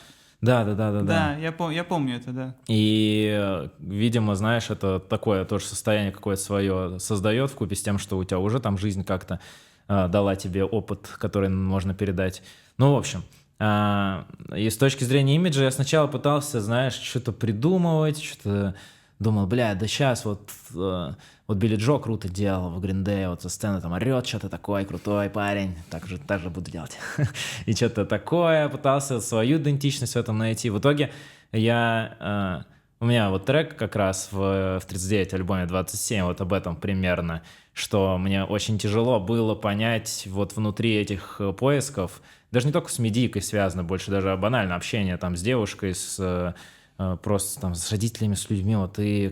Да, я помню это, да. И, видимо, знаешь, это такое тоже состояние какое-то свое создает вкупе с тем, что у тебя уже там жизнь как-то дала тебе опыт, который можно передать. Ну, в общем, и с точки зрения имиджа я сначала пытался, знаешь, что-то придумывать, что-то думал, бля, да сейчас вот Билли Джо круто делал в Green Day, вот со сцены там орет, что-то такой крутой парень, так же буду делать. И что-то такое, пытался свою идентичность в этом найти. В итоге у меня вот трек как раз в 39 альбоме 27, вот об этом примерно, что мне очень тяжело было понять вот внутри этих поисков, даже не только с медийкой связано, больше даже банально общение там с девушкой, просто там с родителями, с людьми, вот ты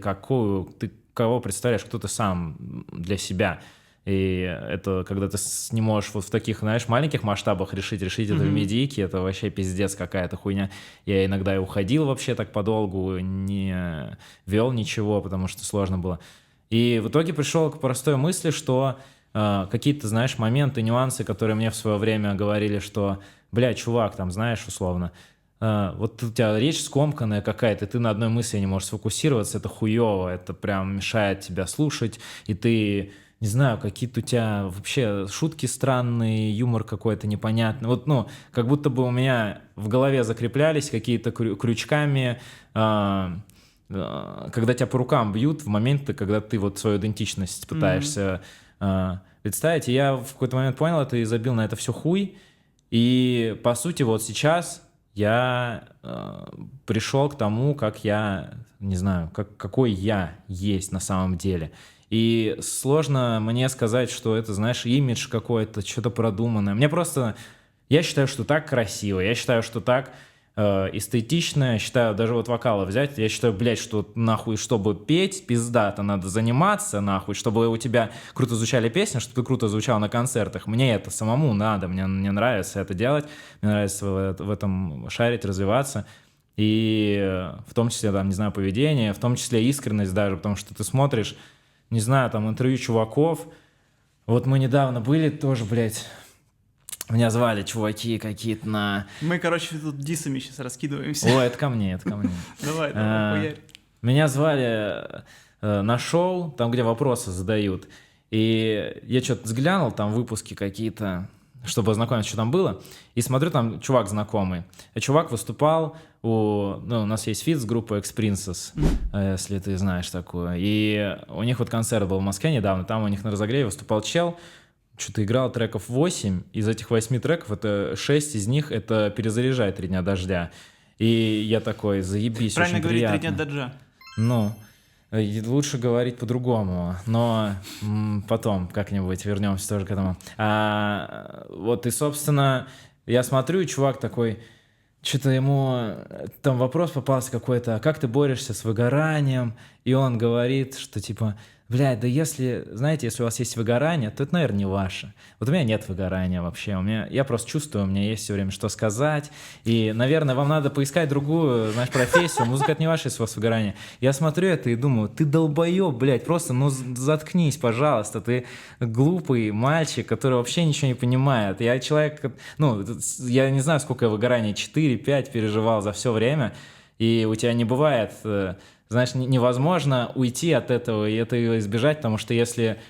кого представляешь, кто ты сам для себя. И это когда ты не можешь вот в таких, знаешь, маленьких масштабах решить это в медийке, это вообще пиздец какая-то хуйня. Я иногда и уходил вообще так подолгу, не вел ничего, потому что сложно было. И в итоге пришел к простой мысли, что какие-то, знаешь, моменты, нюансы, которые мне в свое время говорили, что, бля, чувак, там, знаешь, условно, вот у тебя речь скомканная какая-то, ты на одной мысли не можешь сфокусироваться, это хуево, это прям мешает тебя слушать, и ты не знаю, какие-то у тебя вообще шутки странные, юмор какой-то непонятный. Вот, ну, как будто бы у меня в голове закреплялись какие-то крючками, когда тебя по рукам бьют в моменты, когда ты вот свою идентичность пытаешься представить. И я в какой-то момент понял это и забил на это все хуй. И, по сути, вот сейчас я пришел к тому, как я, не знаю, какой я есть на самом деле. И сложно мне сказать, что это, знаешь, имидж какой-то, что-то продуманное. Мне просто... Я считаю, что так красиво, я считаю, что так эстетично, я считаю, даже вот вокала взять, я считаю, блядь, что нахуй, чтобы петь, пиздато, надо заниматься, нахуй, чтобы у тебя круто звучали песни, чтобы ты круто звучал на концертах. Мне это самому надо, мне нравится это делать, мне нравится в этом шарить, развиваться. И в том числе, там, не знаю, поведение, в том числе искренность даже, потому что ты смотришь, не знаю, там, интервью чуваков. Вот мы недавно были тоже, блядь, меня звали чуваки какие-то на... Мы, короче, тут дисами сейчас раскидываемся. О, это ко мне, это ко мне. Давай, хуярь. Меня звали на шоу, там, где вопросы задают. И я что-то взглянул, там выпуски какие-то, чтобы ознакомиться, что там было. И смотрю, там чувак знакомый. Чувак выступал у нас есть фит с группой X-Princess, если ты знаешь такую. И у них вот концерт был в Москве недавно, там у них на разогреве выступал чел, что-то играл треков 8, из этих 8 треков, это 6 из них это «Перезаряжай 3 дня дождя». И я такой, заебись, Правильно очень говорить приятно. 3 дня дождя. Ну, лучше говорить по-другому, но потом как-нибудь вернемся тоже к этому. Вот и, собственно, я смотрю, и чувак такой, что-то ему там вопрос попался какой-то, как ты борешься с выгоранием? И он говорит, что типа, блядь, да если, знаете, если у вас есть выгорание, то это, наверное, не ваше. Вот у меня нет выгорания вообще. Я просто чувствую, у меня есть все время что сказать. И, наверное, вам надо поискать другую, знаешь, профессию. Музыка — это не ваше, если у вас выгорание. Я смотрю это и думаю, ты долбоеб, блядь, просто, заткнись, пожалуйста. Ты глупый мальчик, который вообще ничего не понимает. Я человек, я не знаю, сколько я выгорания, 4-5 переживал за все время. И у тебя не бывает... Знаешь, невозможно уйти от этого и этого избежать, потому что если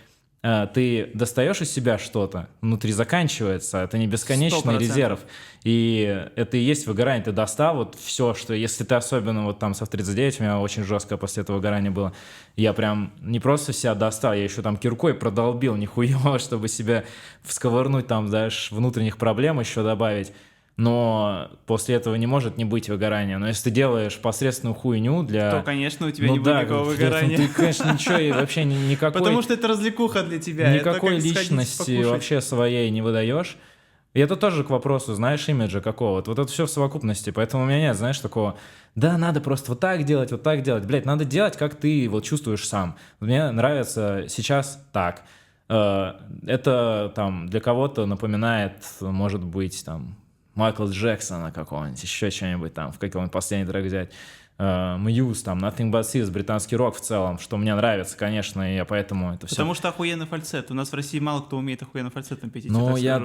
ты достаешь из себя что-то, внутри заканчивается, это не бесконечный 100%. резерв. И это и есть выгорание. Ты достал вот все, что... Если ты особенно вот там со 39, у меня очень жестко после этого выгорания было, я прям не просто себя достал, я еще там киркой продолбил нихуево, чтобы себя всковырнуть там, знаешь, внутренних проблем еще добавить. Но после этого не может не быть выгорания. Но если ты делаешь посредственную хуйню для... То, конечно, у тебя не будет никакого выгорания. Ты, конечно, ничего и вообще никакой... Потому что это развлекуха для тебя. Никакой это как личности вообще своей не выдаешь. И это тоже к вопросу, знаешь, имиджа какого-то. Вот это все в совокупности. Поэтому у меня нет, знаешь, такого... Да, надо просто вот так делать, вот так делать. Блядь, надо делать, как ты вот чувствуешь сам. Мне нравится сейчас так. Это там для кого-то напоминает, может быть, там... Майкла Джексона какого-нибудь, еще что-нибудь там, в какой-нибудь последний трек взять. Мьюз, там, Nothing But Thieves, британский рок в целом, что мне нравится, конечно, и я поэтому это все... Потому что охуенный фальцет. У нас в России мало кто умеет охуенно фальцетом петь. Ну, я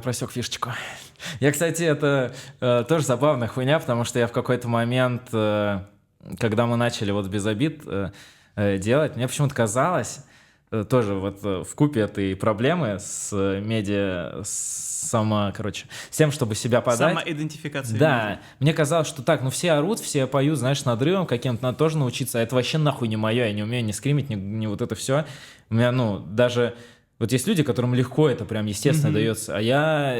просек фишечку. Я, кстати, это тоже забавная хуйня, потому что я в какой-то момент, когда мы начали вот без обид делать, мне почему-то казалось, тоже вот вкупе этой проблемы с медиа, с тем, чтобы себя подать. Самоидентификация. Да, мне казалось, что так, все орут, все поют, знаешь, надрывом каким-то, надо тоже научиться, а это вообще нахуй не мое, я не умею ни скримить, ни вот это все. У меня, даже, вот есть люди, которым легко это прям естественно дается, а я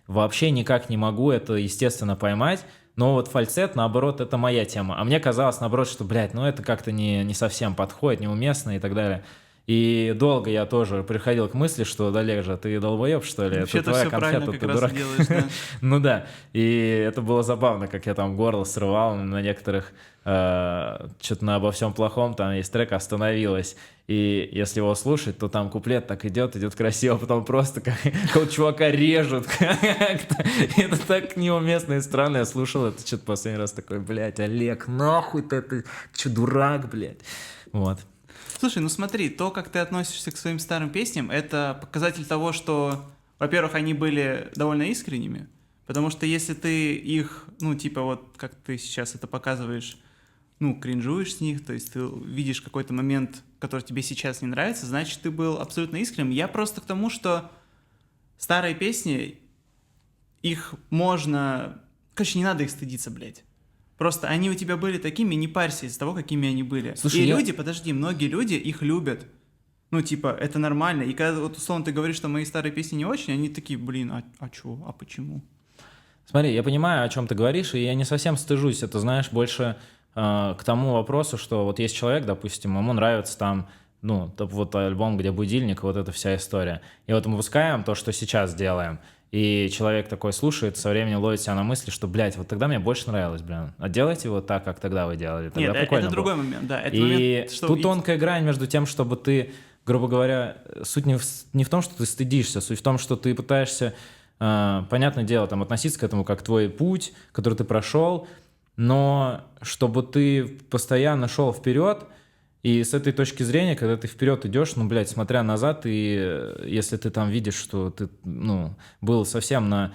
вообще никак не могу это естественно поймать. Но вот фальцет, наоборот, это моя тема. А мне казалось, наоборот, что, блядь, это как-то не совсем подходит, неуместно и так далее. И долго я тоже приходил к мысли, что, да, Олег, ты долбоеб, что ли? Вообще-то это твоя все конфета, правильно ты как раз дурак. делаешь, да. Ну да, и это было забавно, как я там горло срывал на некоторых, что-то на обо всем плохом, там есть трек «Остановилась», и если его слушать, то там куплет так идет красиво, потом просто как чувака режут как-то. Это так неуместно и странно, я слушал это что-то последний раз такой, блядь, Олег, нахуй ты что, дурак, блядь, вот. Слушай, смотри, то, как ты относишься к своим старым песням, это показатель того, что, во-первых, они были довольно искренними, потому что если ты их, вот как ты сейчас это показываешь, ну, кринжуешь с них, то есть ты видишь какой-то момент, который тебе сейчас не нравится, значит, ты был абсолютно искренним. Я просто к тому, что старые песни, их можно... Короче, не надо их стыдиться, блядь. Просто они у тебя были такими, не парься из-за того, какими они были. Слушай, и я- люди, подожди, многие люди их любят. Ну, типа, это нормально. И когда, вот, условно, ты говоришь, что мои старые песни не очень, они такие, блин, а чё, а почему? Смотри, я понимаю, о чем ты говоришь, и я не совсем стыжусь. Это, знаешь, больше к тому вопросу, что вот есть человек, допустим, ему нравится там, ну, вот альбом, где будильник, вот эта вся история. И вот мы выпускаем то, что сейчас делаем. И человек такой слушает, со временем ловит себя на мысли, что, блядь, вот тогда мне больше нравилось, блин. А делайте вот так, как тогда вы делали. Тогда Нет, прикольно это было. другой момент, да. Это И момент, что тут тонкая грань между тем, чтобы ты, грубо говоря, суть не в том, что ты стыдишься, суть в том, что ты пытаешься, понятное дело, там, относиться к этому как твой путь, который ты прошел, но чтобы ты постоянно шел вперед, и с этой точки зрения, когда ты вперед идешь, ну, блядь, смотря назад, и если ты там видишь, что ты, ну, был совсем на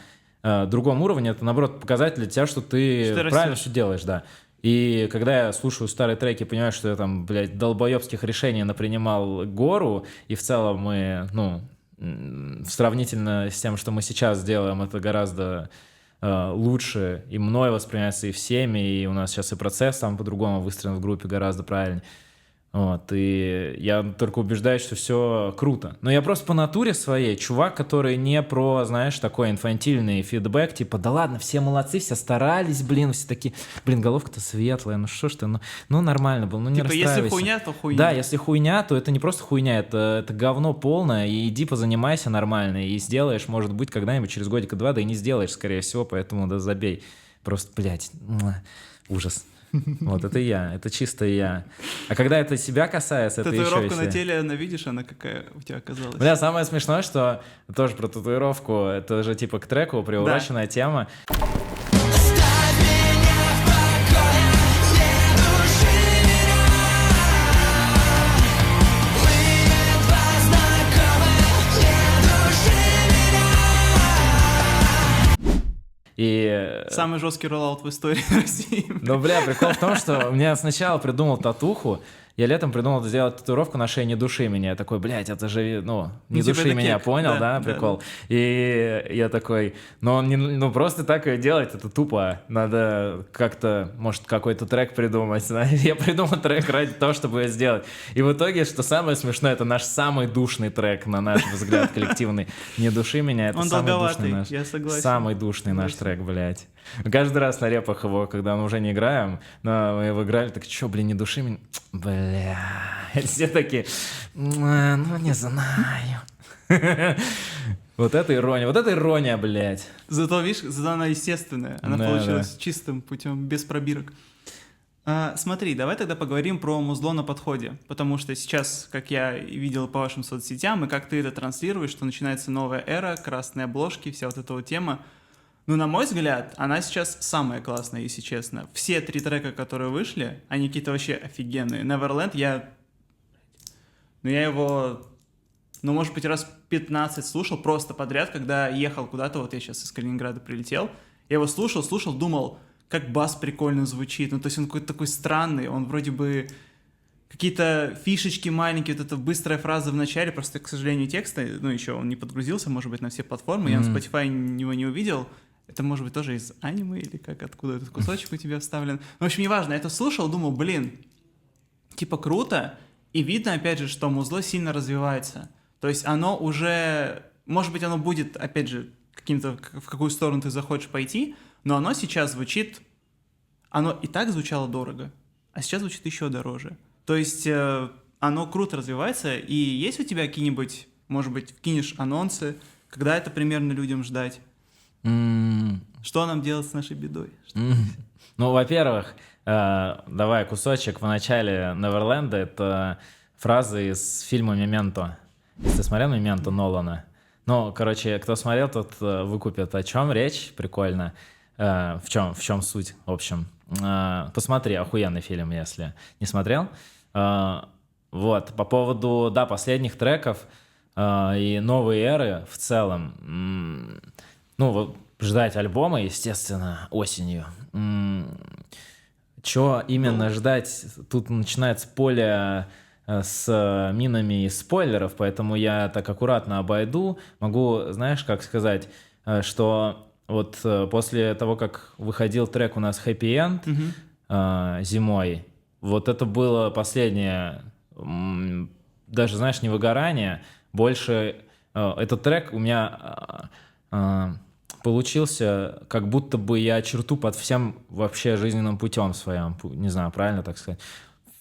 другом уровне, это, наоборот, показатель для тебя, что ты Что ты правильно растешь. все делаешь, да. И когда я слушаю старые треки, понимаю, что я там, блядь, долбоебских решений напринимал гору, и в целом мы, ну, сравнительно с тем, что мы сейчас делаем, это гораздо лучше и мной воспринимается, и всеми, и у нас сейчас и процесс там по-другому выстроен в группе гораздо правильнее. Вот, и я только убеждаюсь, что все круто. Но я просто по натуре своей чувак, который не про, знаешь, такой инфантильный фидбэк, типа, да ладно, все молодцы, все старались, блин, все такие, блин, головка-то светлая, ну что ж ты, ну нормально было, ну не Типа, расстраивайся. если хуйня, то хуйня. Да, если хуйня, то это не просто хуйня, это говно полное, и иди позанимайся нормально, и сделаешь, может быть, когда-нибудь через годика-два, да и не сделаешь, скорее всего, поэтому да забей. Просто, блядь, ужас. Вот это я, это чисто я. А когда это себя касается, это еще Татуировка на веселее. теле, она, видишь, она какая у тебя оказалась. Бля, самое смешное, что тоже про татуировку, это же типа к треку приуроченная тема. Оставь меня в покое, не души меня. Плывет два знакомых, не души меня. И... Самый жесткий роллаут в истории России. Ну, бля, прикол в том, что мне сначала придумал татуху, я летом придумал сделать татуировку на шее «Не души меня». Я такой, блядь, это же, ну, «Не типа души это меня», кек, понял, да, да, да, прикол? И я такой, ну, просто так ее делать, это тупо. Надо как-то, может, какой-то трек придумать, знаешь. Я придумал трек ради того, чтобы ее сделать. И в итоге, что самое смешное, это наш самый душный трек, на наш взгляд, коллективный. «Не души меня», это Он самый долговатый, душный наш. я согласен. Самый душный наш трек, блядь. Каждый раз на репах его, когда мы уже не играем, но мы его играли, так, чё, блин, не души меня? Бля. Все такие, ну не знаю. Вот это ирония, блядь. Зато, видишь, зато она естественная. Она Да, получилась чистым путем, без пробирок. Смотри, давай тогда поговорим про музло на подходе. Потому что сейчас, как я видел по вашим соцсетям, и как ты это транслируешь, что начинается новая эра, красные обложки, вся вот эта вот тема. Ну, на мой взгляд, она сейчас самая классная, если честно. Все 3 трека, которые вышли, они какие-то вообще офигенные. Neverland, я его, может быть, раз 15 слушал просто подряд, когда ехал куда-то, вот я сейчас из Калининграда прилетел, я его слушал, думал, как бас прикольно звучит, ну, то есть он какой-то такой странный, он вроде бы какие-то фишечки маленькие, вот эта быстрая фраза в начале, просто, к сожалению, текста, ну, еще он не подгрузился, может быть, на все платформы, я на Spotify его не увидел, это, может быть, тоже из аниме или как, откуда этот кусочек у тебя вставлен. Ну, в общем, неважно, я это слушал, думал, блин, типа круто, и видно, опять же, что музло сильно развивается. То есть оно уже, может быть, оно будет, опять же, каким-то, в какую сторону ты захочешь пойти, но оно сейчас звучит, оно и так звучало дорого, а сейчас звучит еще дороже. То есть оно круто развивается, и есть у тебя какие-нибудь, может быть, вкинешь анонсы, когда это примерно людям ждать? Что нам делать с нашей бедой? Ну, во-первых, давай кусочек в начале Неверленда. Это фраза из фильма «Мементо». Ты смотрел «Мементо» Нолана? Ну, короче, кто смотрел, тот выкупит. О чем речь? Прикольно. В чем суть, в общем. Посмотри, охуенный фильм, если не смотрел. Вот, по поводу, да, последних треков и новой эры в целом. Ну, вот, ждать альбома, естественно, осенью. Что именно ждать? Тут начинается поле с минами и спойлеров, поэтому я так аккуратно обойду. Могу, знаешь, как сказать, что вот после того, как выходил трек у нас Happy End зимой, вот это было последнее, даже, знаешь, не выгорание, больше этот трек у меня получился, как будто бы я черту под всем вообще жизненным путем своим, не знаю, правильно так сказать.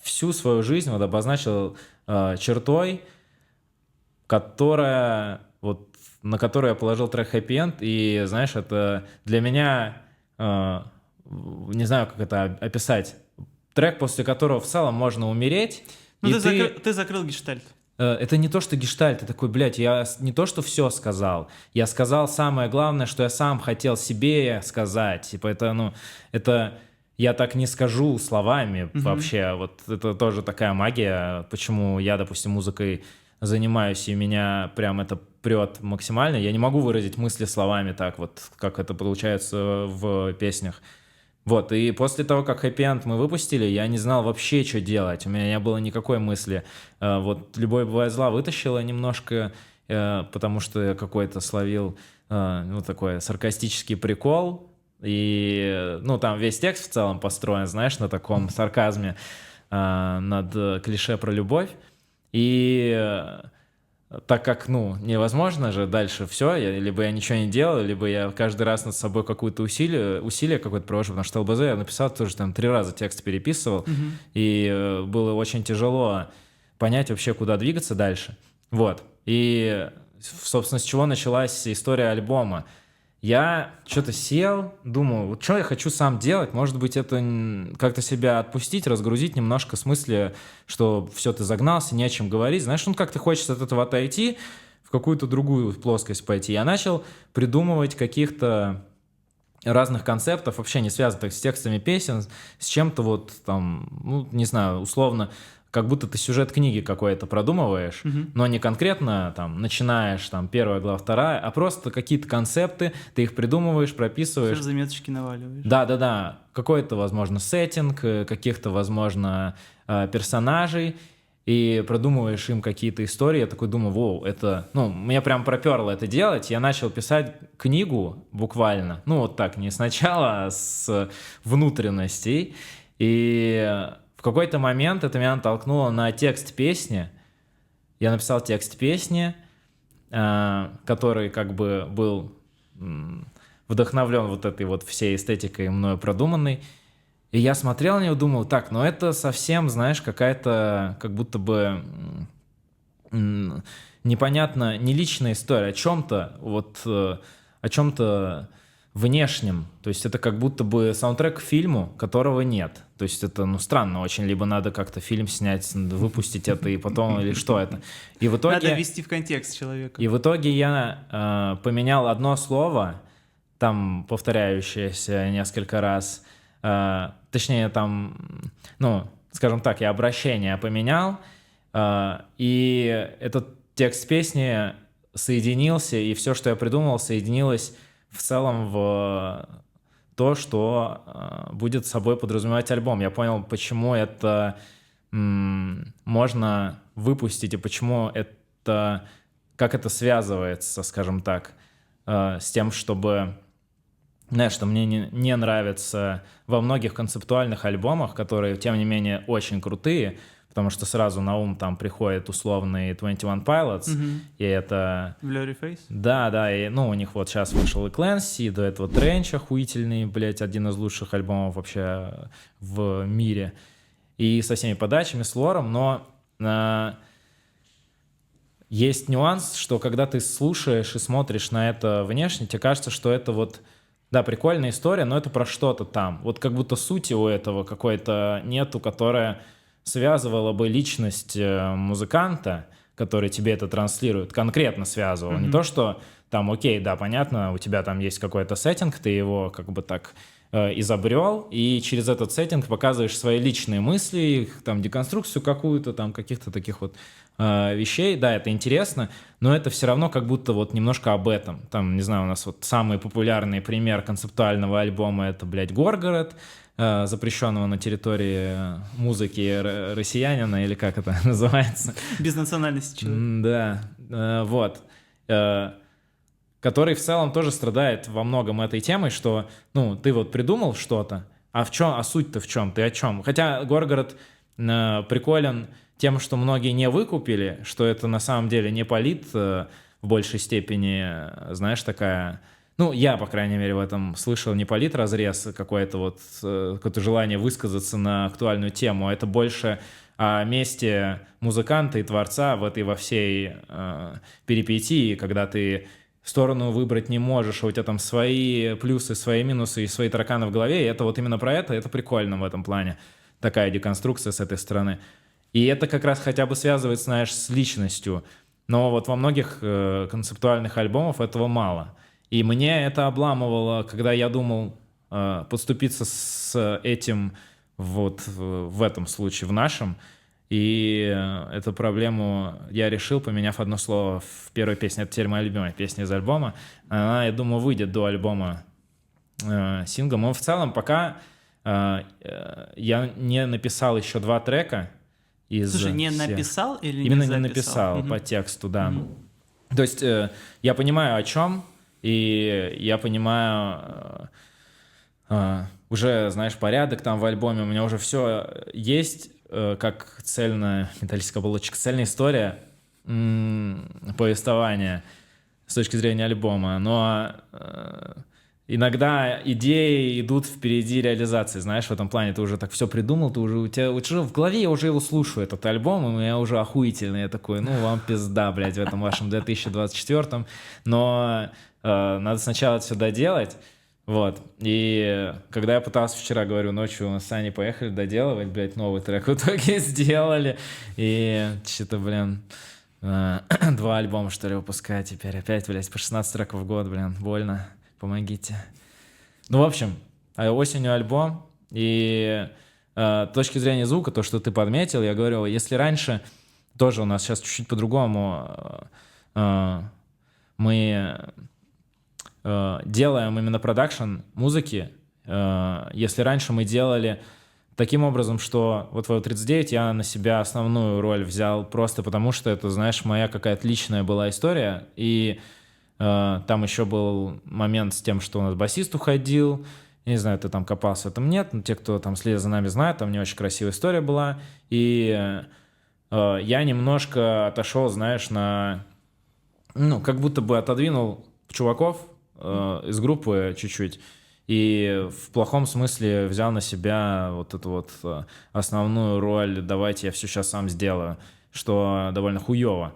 Всю свою жизнь вот обозначил чертой, которая вот на которую я положил трек Happy End, и знаешь, это для меня не знаю, как это описать. Трек, после которого в целом можно умереть. Ну, и ты закрыл гештальт. Это не то, что гештальт, ты такой, блядь, я не то, что все сказал, я сказал самое главное, что я сам хотел себе сказать, типа это я так не скажу словами вообще, вот это тоже такая магия, почему я, допустим, музыкой занимаюсь, и меня прям это прет максимально, я не могу выразить мысли словами так вот, как это получается в песнях. Вот, и после того, как Happy End мы выпустили, я не знал вообще, что делать, у меня не было никакой мысли. Вот «Любовь бывает зла» вытащила немножко, потому что я какой-то словил, ну, такой саркастический прикол, и, ну, там весь текст в целом построен, знаешь, на таком сарказме над клише про любовь, и... Так как, ну, невозможно же дальше все, либо я ничего не делаю, либо я каждый раз над собой какое-то усилие какое-то провожу, потому что ЛБЗ я написал тоже там 3 раза текст переписывал, и было очень тяжело понять вообще, куда двигаться дальше. Вот. И, собственно, с чего началась история альбома. Я что-то сел, думал, вот что я хочу сам делать, может быть, это как-то себя отпустить, разгрузить немножко в смысле, что все, ты загнался, не о чем говорить, знаешь, ну как-то хочется от этого отойти, в какую-то другую плоскость пойти. Я начал придумывать каких-то разных концептов, вообще не связанных с текстами песен, с чем-то вот там, ну, не знаю, условно, как будто ты сюжет книги какой-то продумываешь, но не конкретно там начинаешь там 1 глава, 2, а просто какие-то концепты, ты их придумываешь, прописываешь. Все заметочки наваливаешь. Да. Какой-то, возможно, сеттинг, каких-то, возможно, персонажей, и продумываешь им какие-то истории. Я такой думаю, воу, это... Ну, меня прям проперло это делать. Я начал писать книгу буквально. Ну, вот так, не сначала, а с внутренностей. И... В какой-то момент это меня натолкнуло на текст песни. Я написал текст песни, который как бы был вдохновлен вот этой вот всей эстетикой мною продуманной. И я смотрел на него, думал, так, ну это совсем, знаешь, какая-то как будто бы непонятно, не личная история, о чем-то внешнем. То есть это как будто бы саундтрек к фильму, которого нет. То есть это, ну, странно очень. Либо надо как-то фильм снять, выпустить это и потом, или что это. И в итоге... Надо ввести в контекст человека. И в итоге я поменял одно слово, там повторяющееся несколько раз. Точнее, там, ну, скажем так, я обращение поменял, и этот текст песни соединился, и все, что я придумал, соединилось в целом в то, что будет собой подразумевать альбом. Я понял, почему это можно выпустить, и почему это, как это связывается, скажем так, с тем, чтобы, знаешь, что мне не нравится во многих концептуальных альбомах, которые, тем не менее, очень крутые, потому что сразу на ум там приходит условный 21 Pilots, и это... Blurry Face? Да, и, ну, у них вот сейчас вышел и Clancy, до этого Тренч охуительный, блять, один из лучших альбомов вообще в мире, и со всеми подачами, с лором, но есть нюанс, что когда ты слушаешь и смотришь на это внешне, тебе кажется, что это вот, да, прикольная история, но это про что-то там, вот как будто сути у этого какой-то нету, которая связывала бы личность музыканта, который тебе это транслирует, конкретно связывала. Не то, что там, окей, да, понятно, у тебя там есть какой-то сеттинг, ты его как бы так изобрел, и через этот сеттинг показываешь свои личные мысли, их там деконструкцию какую-то, там каких-то таких вот вещей, да, это интересно, но это все равно как будто вот немножко об этом. Там, не знаю, у нас вот самый популярный пример концептуального альбома — это, блядь, «Горгород», запрещенного на территории музыки россиянина, или как это называется. Без национальности человека. Да, вот. Который в целом тоже страдает во многом этой темой, что, ну, ты вот придумал что-то, а суть-то в чем? Ты о чем? Хотя «Горгород» приколен тем, что многие не выкупили, что это на самом деле не полит в большей степени, знаешь, такая... Ну, я, по крайней мере, в этом слышал не политразрез, какое-то вот какое-то желание высказаться на актуальную тему, а это больше о месте музыканта и творца в этой во всей перипетии, когда ты сторону выбрать не можешь, а у тебя там свои плюсы, свои минусы и свои тараканы в голове, и это вот именно про это прикольно в этом плане, такая деконструкция с этой стороны. И это как раз хотя бы связывает, знаешь, с личностью, но вот во многих концептуальных альбомах этого мало. И мне это обламывало, когда я думал подступиться с этим вот в этом случае, в нашем. И эту проблему я решил, поменяв одно слово в первой песне. Это теперь моя любимая песня из альбома. Она, я думаю, выйдет до альбома синглом. Но в целом пока я не написал еще 2 трека. Слушай, не написал или именно не записал? не написал Мгм. по тексту, да. То есть я понимаю, о чем, и я понимаю уже, знаешь, порядок там в альбоме, у меня уже все есть, как цельная металлическая оболочка, цельная история повествования с точки зрения альбома, но иногда идеи идут впереди реализации, знаешь, в этом плане ты уже так все придумал, ты уже, у тебя уже в голове, я уже его слушаю, этот альбом, и я уже охуительный, я такой, ну, вам пизда, блядь, в этом вашем 2024, но надо сначала это все доделать, вот, и когда я пытался вчера, говорю, ночью мы с Саней поехали доделывать, блядь, новый трек в итоге сделали, и что-то, блин, 2 альбома, что ли, выпускать теперь, опять, блядь, по 16 треков в год, блин, больно. Помогите. Ну, в общем, осенью альбом, и с точки зрения звука, то, что ты подметил, я говорю, если раньше, тоже у нас сейчас чуть-чуть по-другому, мы делаем именно продакшн музыки, если раньше мы делали таким образом, что вот в 39 я на себя основную роль взял просто потому, что это, знаешь, моя какая-то личная была история, и там еще был момент с тем, что у нас басист уходил. Я не знаю, ты там копался в этом, нет. Но те, кто там следит за нами, знают, там не очень красивая история была. И я немножко отошел, знаешь, ну, как будто бы отодвинул чуваков из группы чуть-чуть. И в плохом смысле взял на себя вот эту вот основную роль «давайте я все сейчас сам сделаю», что довольно хуево.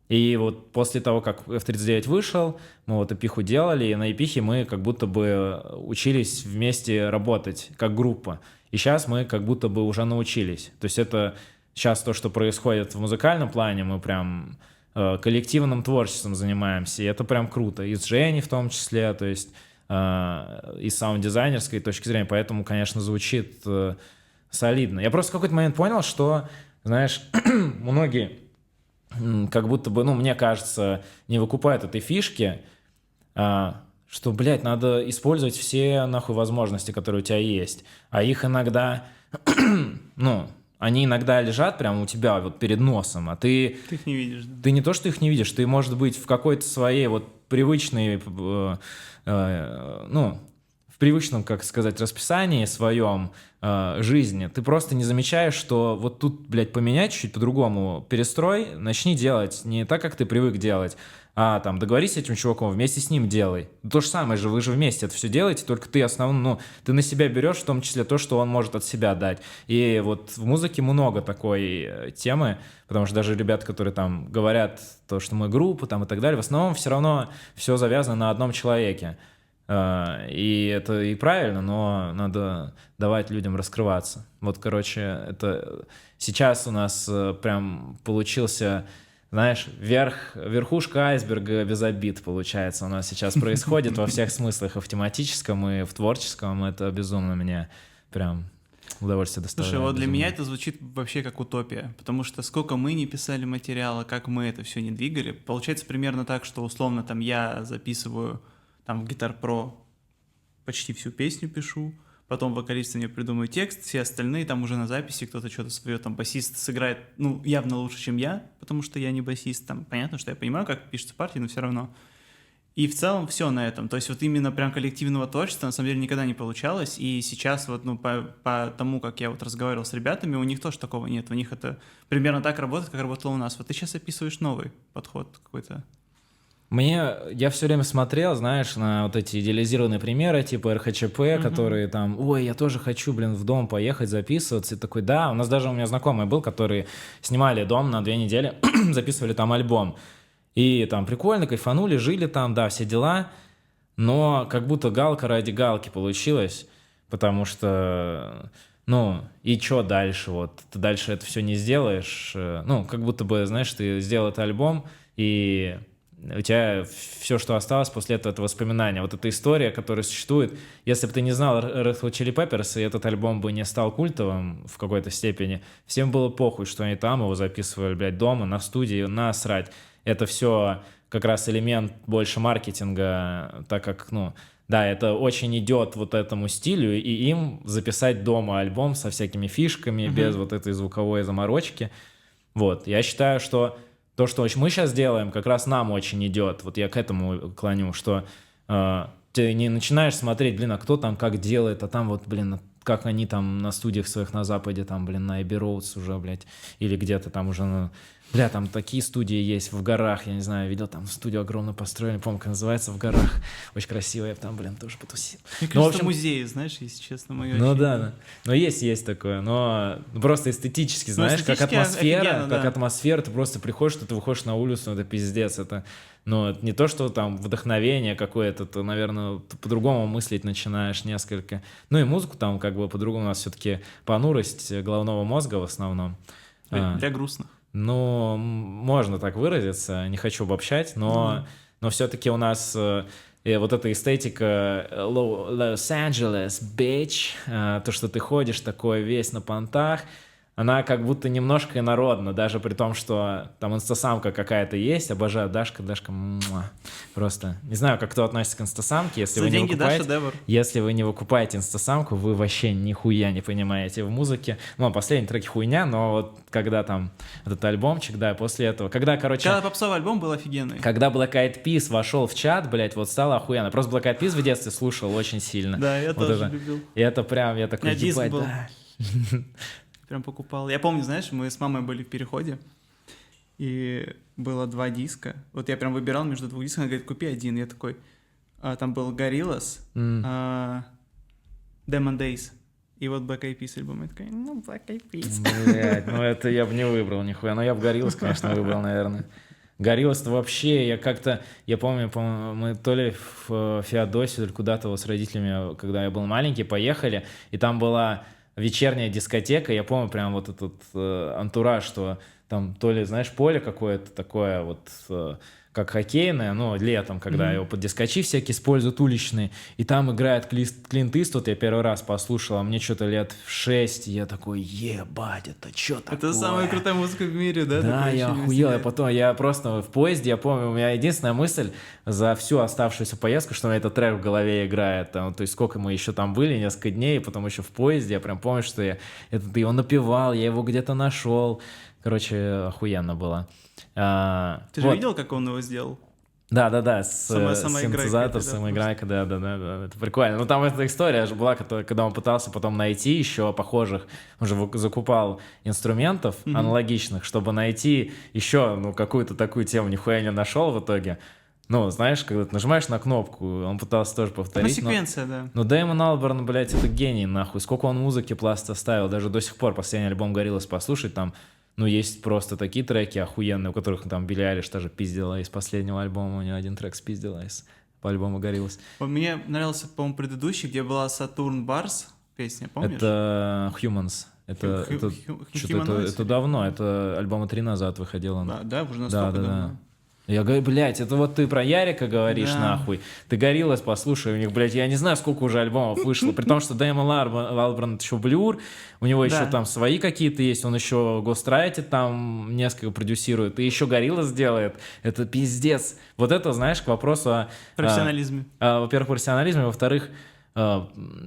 И вот после того, как F39 вышел, мы вот эпиху делали, и на эпихе мы как будто бы учились вместе работать как группа. И сейчас мы как будто бы уже научились. То есть это сейчас то, что происходит в музыкальном плане, мы прям коллективным творчеством занимаемся, и это прям круто. И с Женей в том числе, то есть и с саунд-дизайнерской точки зрения, поэтому, конечно, звучит солидно. Я просто в какой-то момент понял, что, знаешь, многие... как будто бы, ну, мне кажется, не выкупают этой фишки, что, блядь, надо использовать все, нахуй, возможности, которые у тебя есть. А их иногда, ну, они иногда лежат прямо у тебя вот перед носом, а ты... Ты их не видишь, да? Ты не то, что их не видишь, ты, может быть, в какой-то своей вот привычной, ну, в привычном, как сказать, расписании своем жизни, ты просто не замечаешь, что вот тут, блядь, поменять чуть-чуть по-другому, перестрой, начни делать не так, как ты привык делать, а там договорись с этим чуваком, вместе с ним делай. То же самое же, вы же вместе это все делаете, только ты ну, ты на себя берешь, в том числе то, что он может от себя дать. И вот в музыке много такой темы, потому что даже ребята, которые там говорят то, что мы группа там и так далее, в основном все равно все завязано на одном человеке. И это и правильно, но надо давать людям раскрываться. Вот, короче, это сейчас у нас прям получился, знаешь, верхушка айсберга без обид, получается, у нас сейчас происходит во всех смыслах, и в тематическом, и в творческом. Это безумно мне прям удовольствие доставляет. Слушай, вот для безумно. меня это звучит вообще как утопия, потому что сколько мы не писали материала, как мы это все не двигали, получается примерно так, что условно там я записываю там в Guitar Pro почти всю песню пишу, потом вокалисты мне придумают текст, все остальные там уже на записи кто-то что-то свое, там басист сыграет, ну, явно лучше, чем я, потому что я не басист, там понятно, что я понимаю, как пишется партия, но все равно. И в целом все на этом. То есть вот именно прям коллективного творчества на самом деле никогда не получалось. И сейчас вот, ну, по тому, как я вот разговаривал с ребятами, у них тоже такого нет. У них это примерно так работает, как работало у нас. Вот ты сейчас описываешь новый подход какой-то. Я все время смотрел, знаешь, на вот эти идеализированные примеры, типа РХЧП, которые там, ой, я тоже хочу, блин, в дом поехать записываться. И такой, да, у меня знакомый был, который снимали дом на 2 недели, записывали там альбом. И там прикольно, кайфанули, жили там, да, все дела, но как будто галка ради галки получилась, потому что, ну, и что дальше, вот, ты дальше это все не сделаешь, ну, как будто бы, знаешь, ты сделал этот альбом, и у тебя все, что осталось после этого, это воспоминания, вот эта история, которая существует. Если бы ты не знал Red Hot Chili Peppers, и этот альбом бы не стал культовым в какой-то степени, всем было похуй, что они там его записывали, блядь, дома, на студии, насрать. Это все как раз элемент больше маркетинга, так как, ну, да, это очень идет вот этому стилю, и им записать дома альбом со всякими фишками, без вот этой звуковой заморочки. Вот, я считаю, что то, что мы сейчас делаем, как раз нам очень идет. Вот я к этому клоню, что ты не начинаешь смотреть, блин, а кто там как делает, а там вот, блин, как они там на студиях своих на Западе, там, блин, на Abbey Roads уже, блядь, или где-то там уже, бля, там такие студии есть в горах, я не знаю, видел, там студию огромно построили, помню, как называется, в горах, очень красиво, я там, блин, тоже потусил. Мне Ну, в кажется, общем, музеи, знаешь, если честно, мое ну ощущение. да. Но есть такое, но просто эстетически, знаешь, как эстетически атмосфера, офигенно, да. ты просто приходишь, ты выходишь на улицу, это пиздец, это, ну, это не то, что там вдохновение какое-то, ты, наверное, ты по-другому мыслить начинаешь несколько. Ну и музыку там как бы по-другому, у нас все-таки понурость головного мозга в основном. Для грустных. Ну, можно так выразиться, не хочу обобщать, но все-таки у нас вот эта эстетика Лос-Анджелес, bitch, то, что ты ходишь такой весь на понтах, она как будто немножко инородна, даже при том, что там инстасамка какая-то есть, обожаю Дашка, муа. Просто не знаю, как кто относится к инстасамке, если За вы не деньги, да, выкупаете, шедевр. если вы не выкупаете инстасамку, вы вообще нихуя не понимаете в музыке. Ну, последние треки хуйня, но вот когда там этот альбомчик, да, после этого, когда Попсовый альбом был офигенный. когда Black Eyed Peas вошел в чат, блядь, вот стало охуенно. Просто Black Eyed Peas в детстве слушал очень сильно. Да, я Вот тоже это. любил. И это прям, я такой, У меня диск ебать, был. да. Прям покупал. Я помню, знаешь, мы с мамой были в переходе, и было 2 диска. Вот я прям выбирал между 2 дисков, она говорит, купи один. Я такой, там был Gorillaz, Demon Days, и вот Black Eyed Peas альбом. Я такой, ну, Black Eyed Peas. Блядь, ну это я бы не выбрал нихуя. Но я бы Gorillaz, конечно, выбрал, наверное. Gorillaz-то вообще, я помню, мы то ли в Феодосию, то ли куда-то вот с родителями, когда я был маленький, поехали, и там была вечерняя дискотека, я помню прям вот этот антураж, что там то ли, знаешь, поле какое-то такое вот, как хоккейное, но летом, когда его под дискочи всякие используют уличные, и там играет Клинт Иствуд, я первый раз послушал, а мне что-то лет в 6, и я такой, ебать, это что такое? Это самая крутая музыка в мире, да? Да, Такое я ощущение охуел, возникает. я просто в поезде, я помню, у меня единственная мысль за всю оставшуюся поездку, что у меня этот трек в голове играет, там, то есть сколько мы еще там были, несколько дней, потом еще в поезде, я прям помню, что я его напевал, я его где-то нашел, короче, охуенно было. Ты же видел, как он его сделал? Да, Самоиграйка, синтезатор, да, самоиграйка, да, это прикольно. Ну, там эта история же была, когда он пытался потом найти еще похожих, он же закупал инструментов аналогичных, чтобы найти еще, ну, какую-то такую тему, нихуя не нашел в итоге. Ну, знаешь, когда ты нажимаешь на кнопку, он пытался тоже Ну, повторить. секвенция, да. Ну, Дэймон Алберн, блядь, это гений, нахуй. Сколько он музыки пласт оставил, даже до сих пор последний альбом Gorillaz послушать, там, ну, есть просто такие треки охуенные, у которых там Билли Айлиш тоже пиздила из последнего альбома, у нее один трек спиздила по альбому Gorillaz. Вот мне нравился, по-моему, предыдущий, где была Saturn Bars песня, помнишь? Это Humans. Это давно, это альбома 3 назад выходило. Да, уже настолько давно. Я говорю, блядь, это вот ты про Ярика говоришь, Да. нахуй. Ты Гориллас послушай, у них, блядь, я не знаю, сколько уже альбомов вышло. При том, что Дэймон Алберн еще Блюр, у него еще Да. там свои какие-то есть, он еще Гострайте там несколько продюсирует, и еще Гориллас делает. Это пиздец. Вот это, знаешь, к вопросу о... Профессионализме. Во-первых, профессионализме, во-вторых,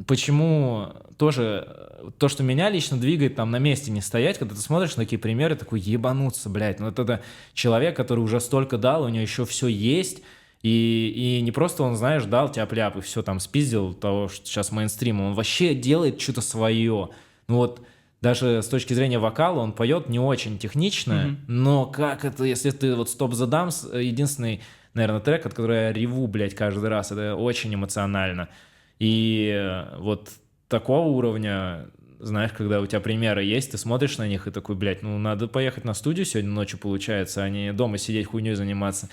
почему тоже то, что меня лично двигает там на месте не стоять, когда ты смотришь на такие примеры, такой ебануться, блядь, ну это человек, который уже столько дал, у него еще все есть, и не просто он, знаешь, дал тяп-ляп и все там спиздил того, что сейчас мейнстрим, он вообще делает что-то свое. Ну вот даже с точки зрения вокала он поет не очень технично, но как это, если ты вот Stop the Dance, единственный, наверное, трек, от которого я реву, блядь, каждый раз, это очень эмоционально. И вот такого уровня, знаешь, когда у тебя примеры есть, ты смотришь на них и такой, блядь, ну надо поехать на студию сегодня ночью, получается, а не дома сидеть хуйней заниматься.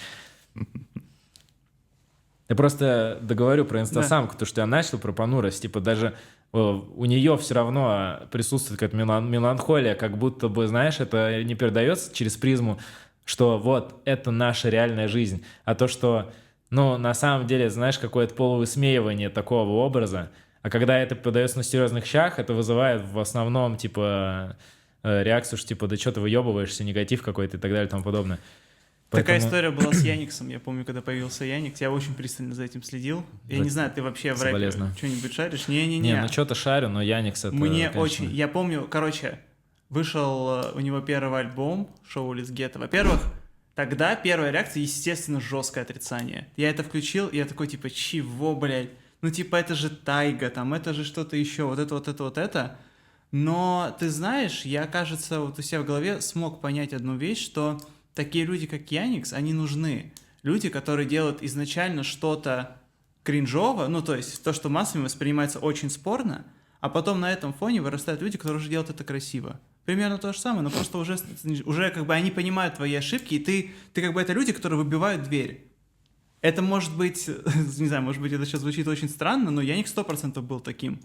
Я просто договорю про инстасамку, то, что я начал про понурость, типа даже у нее все равно присутствует какая-то меланхолия, как будто бы, знаешь, это не передается через призму, что вот это наша реальная жизнь, а то, что, ну, на самом деле, знаешь, какое-то полувысмеивание такого образа, а когда это подается на серьезных щах, это вызывает в основном, типа, реакцию, что, типа, да что ты выебываешься, негатив какой-то и так далее и тому подобное. Такая Поэтому- история была с Яниксом. Я помню, когда появился Яникс, я очень пристально за этим следил. Я не знаю, ты вообще в рэпе Соболезную. что-нибудь шаришь? Не, Не-не-не. ну что-то шарю, но Яникс это, Мне конечно, очень... Я помню, короче, вышел у него первый альбом «Шоу Лиз Гетто». Во-первых, тогда первая реакция, естественно, жесткое отрицание. Я это включил, и я такой, типа, чего, блядь? Ну, типа, это же тайга, там, это же что-то еще, вот это, вот это, вот это. Но, ты знаешь, я, кажется, вот у себя в голове смог понять одну вещь, что такие люди, как Яникс, они нужны. Люди, которые делают изначально что-то кринжово, ну, то есть то, что массами воспринимается очень спорно, а потом на этом фоне вырастают люди, которые уже делают это красиво. Примерно то же самое, но просто уже как бы они понимают твои ошибки, и ты как бы это люди, которые выбивают дверь. Это может быть, не знаю, может быть, это сейчас звучит очень странно, но Яник 100% был таким.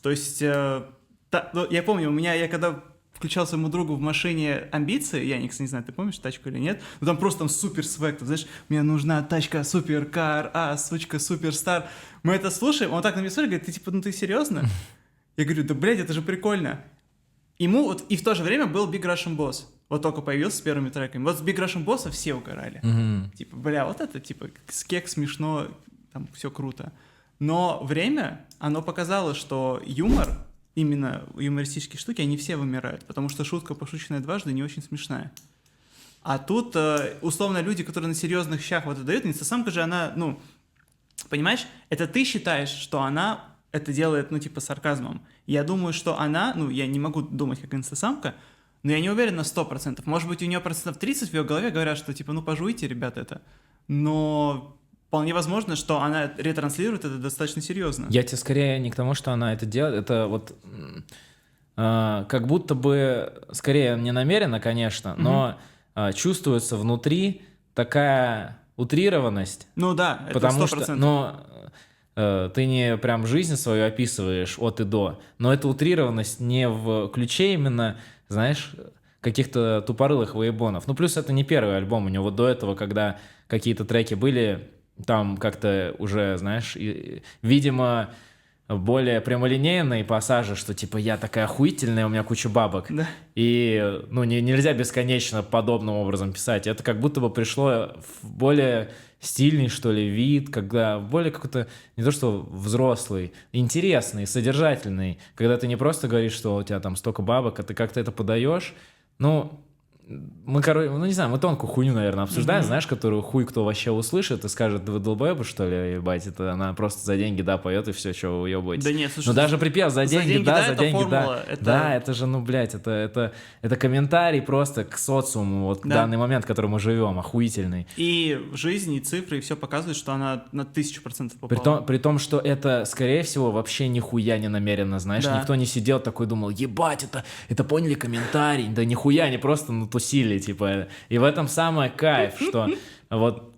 То есть, ну, я помню, я когда включал своему другу в машине амбиции, Яникс, не знаю, ты помнишь тачку или нет, но там просто там супер свек, ты знаешь, мне нужна тачка суперкар, сучка суперстар. Мы это слушаем, он так на меня смотрит, говорит, ты типа, ну ты серьезно? Я говорю, да, блядь, это же прикольно. Ему вот и в то же время был Big Russian Boss. Вот только появился с первыми треками. Вот с Big Russian Boss все угорали. Типа, бля, вот это, типа, скек смешно, там, все круто. Но время, оно показало, что юмор, именно юмористические штуки, они все вымирают, потому что шутка, пошученная дважды, не очень смешная. А тут, условно, люди, которые на серьезных щах вот это дают, инстасамка же, она, ну, понимаешь, это ты считаешь, что она это делает, ну, типа, сарказмом. Я думаю, что она, ну, я не могу думать как инстасамка, но я не уверен на 100%. Может быть, у нее 30% в ее голове говорят, что, типа, ну, пожуйте, ребят, это. Но вполне возможно, что она ретранслирует это достаточно серьезно. Я тебе скорее не к тому, что она это делает, это вот как будто бы, скорее не намеренно, конечно, но чувствуется внутри такая утрированность, Ну да, это потому 100%. что, но ты не прям жизнь свою описываешь от и до, но эта утрированность не в ключе именно, знаешь, каких-то тупорылых воебонов. Ну, плюс это не первый альбом у него, вот до этого, когда какие-то треки были, там как-то уже, знаешь, видимо, более прямолинейные пассажи, что типа я такая охуительная, у меня куча бабок. Да. И, ну, нельзя бесконечно подобным образом писать. Это как будто бы пришло в более стильный, что ли, вид, когда более какой-то, не то что взрослый, интересный, содержательный, когда ты не просто говоришь, что у тебя там столько бабок, а ты как-то это подаешь. Ну, мы, короче, ну, не знаю, мы тонкую хуйню, наверное, обсуждаем, знаешь, которую хуй кто вообще услышит и скажет, да вы долбоебы, что ли, ебать, это она просто за деньги, да, поет, и все, что вы уебаетесь. Да нет, слушай, Но даже припев за деньги, да, за это деньги, формула, да. это- Да, это же, ну, блядь, это комментарий просто к социуму, вот, в Да. данный момент, в котором мы живем, охуительный. И жизнь, и цифры, и все показывает, что она на 1000% попала. При том, что это, скорее всего, вообще нихуя не намеренно, знаешь, Да. никто не сидел такой, думал, ебать, это поняли комментарий, да нихуя, они просто натусили, типа, и в этом самый кайф, что вот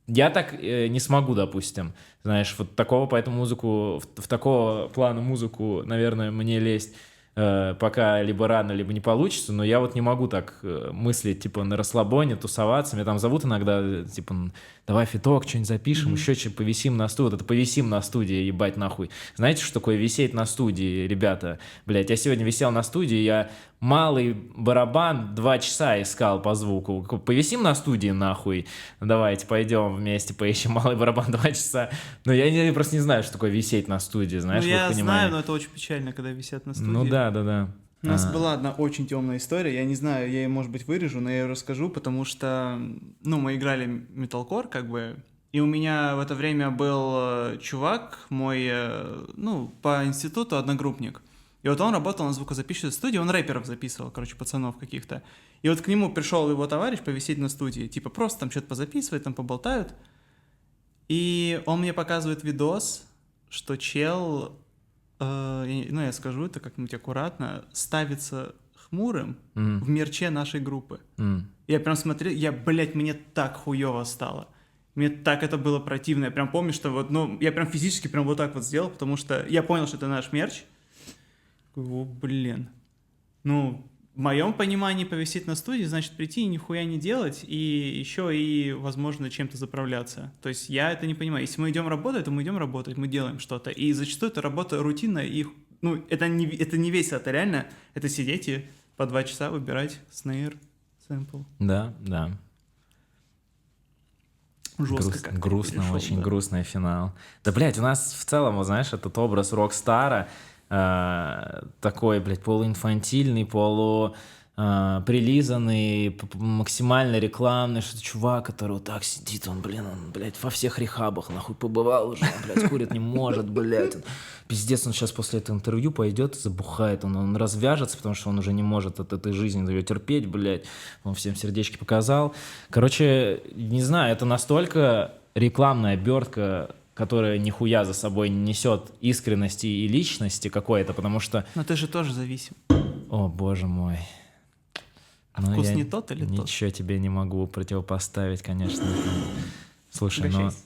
я так не смогу, допустим, знаешь, вот такого, поэтому музыку, в такого плана музыку, наверное, мне лезть пока либо рано, либо не получится, но я вот не могу так мыслить, типа, на расслабоне, тусоваться. Меня там зовут иногда, типа, давай фиток, что-нибудь запишем, еще что-то повисим на студии. Вот это повисим на студии, ебать нахуй. Знаете, что такое висеть на студии, ребята? Блять, я сегодня висел на студии, я малый барабан 2 часа искал по звуку. Повисим на студии нахуй. Давайте пойдем вместе поищем малый барабан 2 часа. Но я просто не знаю, что такое висеть на студии, знаешь, Ну, вот я понимание. знаю, но это очень печально, когда висят на студии. Ну да. У нас была одна очень темная история, я не знаю, я ее, может быть, вырежу, но я ее расскажу, потому что, ну, мы играли металкор, как бы, и у меня в это время был чувак, мой, ну, по институту одногруппник, и вот он работал на звукозаписывающей студии, он рэперов записывал, короче, пацанов каких-то, и вот к нему пришел его товарищ повисеть на студии, типа просто там что-то позаписывать, там поболтают, и он мне показывает видос, что чел... я скажу это как-нибудь аккуратно, ставится хмурым в мерче нашей группы. Я прям смотрел, блядь, мне так хуёво стало. Мне так это было противно. Я прям помню, что вот, ну, я прям физически прям вот так вот сделал, потому что я понял, что это наш мерч. О, блин. Ну, в моем понимании повисеть на студии значит прийти и нихуя не делать, и еще и, возможно, чем-то заправляться. То есть я это не понимаю. Если мы идем работать, то мы идем работать, мы делаем что-то. И зачастую это работа рутинная, и, ну, это не весело, это реально, это сидеть и по 2 часа выбирать снейр, сэмпл. Да. Жестко как-то Грустно, перешел, очень да. грустный финал. Да, блядь, у нас в целом, вот знаешь, этот образ рок-стара, такой, блядь, полуинфантильный, прилизанный, максимально рекламный, что чувак, который вот так сидит, он, блядь, во всех рехабах, нахуй, побывал уже, он, блядь, курит не может, блядь. Пиздец, он сейчас после этого интервью пойдет и забухает, он развяжется, потому что он уже не может от этой жизни ее терпеть, блядь. Он всем сердечки показал. Короче, не знаю, это настолько рекламная обертка, которая нихуя за собой не несет искренности и личности какой-то, потому что... Но ты же тоже зависим. О, боже мой. Ну, Вкус я не тот или тот? ничего тебе не могу противопоставить, конечно. Слушай, ну, Угощайся.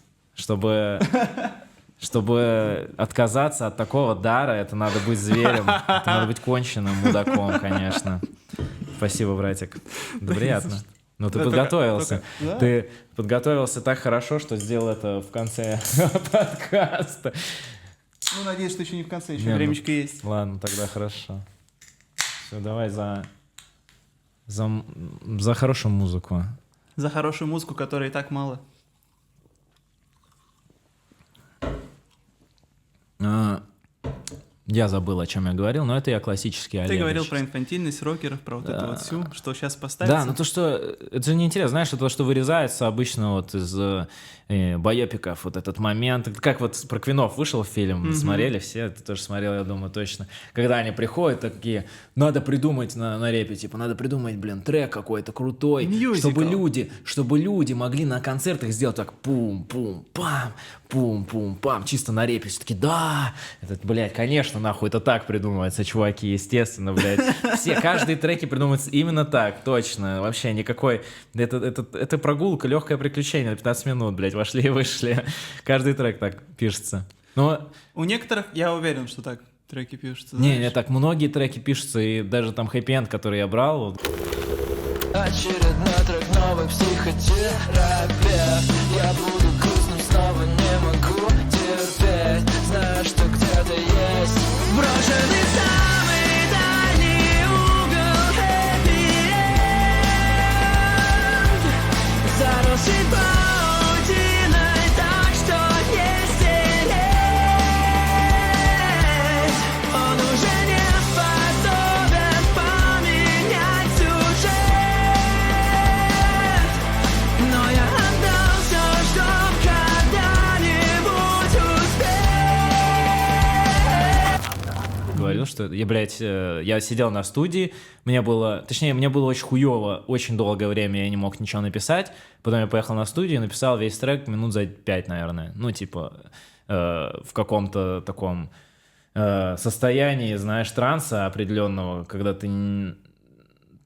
чтобы отказаться от такого дара, это надо быть зверем, это надо быть конченным мудаком, конечно. Спасибо, братик. Да приятно. Ну, ты Да, подготовился. только- да. Ты подготовился так хорошо, что сделал это в конце подкаста. Ну, надеюсь, что еще не в конце, еще Не, ну, времечко есть. Ладно, тогда хорошо. Все, давай за хорошую музыку. За хорошую музыку, которой и так мало. Я забыл, о чем я говорил, но это я классический Ты Олегович. говорил про инфантильность рокеров, про вот это вот всю, что сейчас поставится. Да, ну то, что... Это же неинтересно, знаешь, это то, что вырезается обычно вот из байопиков, вот этот момент. Это как вот про Квинов вышел фильм, смотрели все, ты тоже смотрел, я думаю, точно. Когда они приходят, такие, надо придумать на репе, типа, надо придумать, блин, трек какой-то крутой, Мюзикл. чтобы люди могли на концертах сделать так пум-пум-пам, пум-пум-пам, чисто на репе. Все таки да, этот, блядь, конечно, нахуй, это так придумывается, чуваки, естественно, блядь. Каждые треки придумываются именно так, точно, вообще никакой... Это прогулка, легкое приключение на 15 минут, блядь, вошли и вышли. Каждый трек так пишется. Но... У некоторых, я уверен, что так треки пишутся. Не, знаешь. так многие треки пишутся, и даже там хэппи-энд, который я брал, вот, Очередной трек новой психотерапевт. Я буду грустным, снова не могу терпеть. Знаю, что где-то есть брошенный в самый дальний угол хэппи-энд. Заросший паутиной так, что не стереть. Он уже не способен поменять сюжет. Но я отдал все, чтоб когда-нибудь успеть. говорил, что я, блядь, я сидел на студии, мне было очень хуево, очень долгое время я не мог ничего написать, потом я поехал на студию и написал весь трек минут за 5, наверное, ну, типа, в каком-то таком состоянии, знаешь, транса определенного, когда ты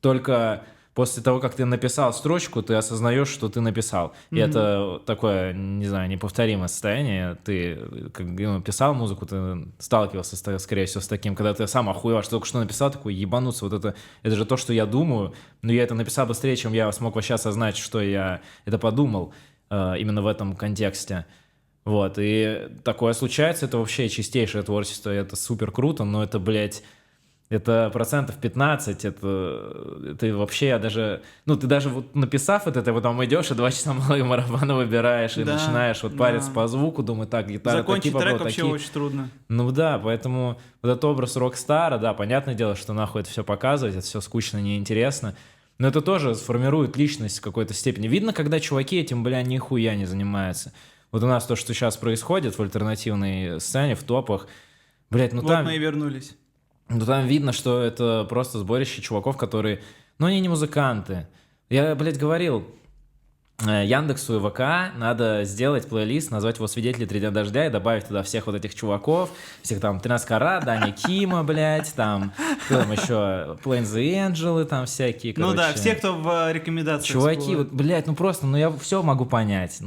только после того, как ты написал строчку, ты осознаешь, что ты написал. И это такое, не знаю, неповторимое состояние. Ты, как писал музыку, ты сталкивался, скорее всего, с таким, когда ты сам охуеваешь, только что написал, такой, ебануться, вот это же то, что я думаю, но я это написал быстрее, чем я смог вообще осознать, что я это подумал именно в этом контексте. Вот, и такое случается, это вообще чистейшее творчество, это супер круто, но это, блядь, это 15%, это ты вообще даже, ну, ты даже вот написав это, ты потом идешь и 2 часа марафона выбираешь и Да, начинаешь вот париться да. по звуку, думаю, так, гитара Закончить такие, трек попробуй, вообще такие. очень трудно. Ну да, поэтому вот этот образ рок-стара, да, понятное дело, что нахуй это все показывать, это все скучно, неинтересно, но это тоже сформирует личность в какой-то степени. Видно, когда чуваки этим, бля, нихуя не занимаются. Вот у нас то, что сейчас происходит в альтернативной сцене, в топах, блядь, ну Вот там... мы и вернулись. Ну, там видно, что это просто сборище чуваков, которые... Ну, они не музыканты. Я, блядь, говорил, Яндексу и ВК надо сделать плейлист, назвать его «Свидетели 3 дня дождя» и добавить туда всех вот этих чуваков, всех там 13 карат, Дани Кима, блядь, там, кто там еще, Plain the Angel, там всякие, короче. Ну да, все, кто в рекомендациях. Чуваки, всплывают. вот, блядь, ну просто, ну я все могу понять,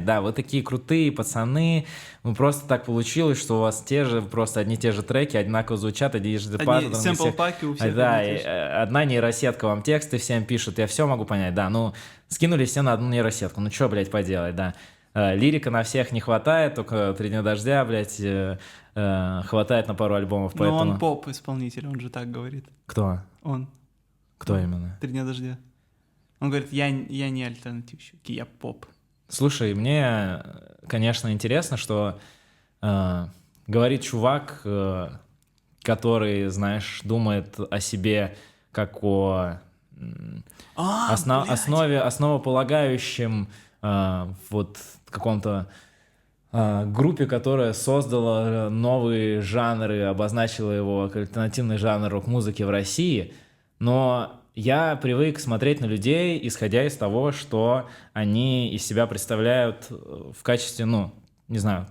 да, вы такие крутые пацаны, ну просто так получилось, что у вас те же, просто одни и те же треки одинаково звучат, одни и те же пазлы. Сэмпл-паки у всех. Да, одни и и, те же. одна нейросетка вам тексты всем пишет, я все могу понять, да, ну скинули все на одну нейросетку, ну что, блядь, поделать, да. Лирика на всех не хватает, только 3 дня дождя, блядь, хватает на пару альбомов, Но поэтому... он поп-исполнитель, он же так говорит. Кто? Он. Кто именно? 3 дня дождя. Он говорит, я не альтернативщик, я поп. Слушай, мне, конечно, интересно, что говорит чувак, который, знаешь, думает о себе как о основополагающем вот каком-то группе, которая создала новые жанры, обозначила его как альтернативный жанр рок-музыки в России, но я привык смотреть на людей, исходя из того, что они из себя представляют в качестве, ну, не знаю,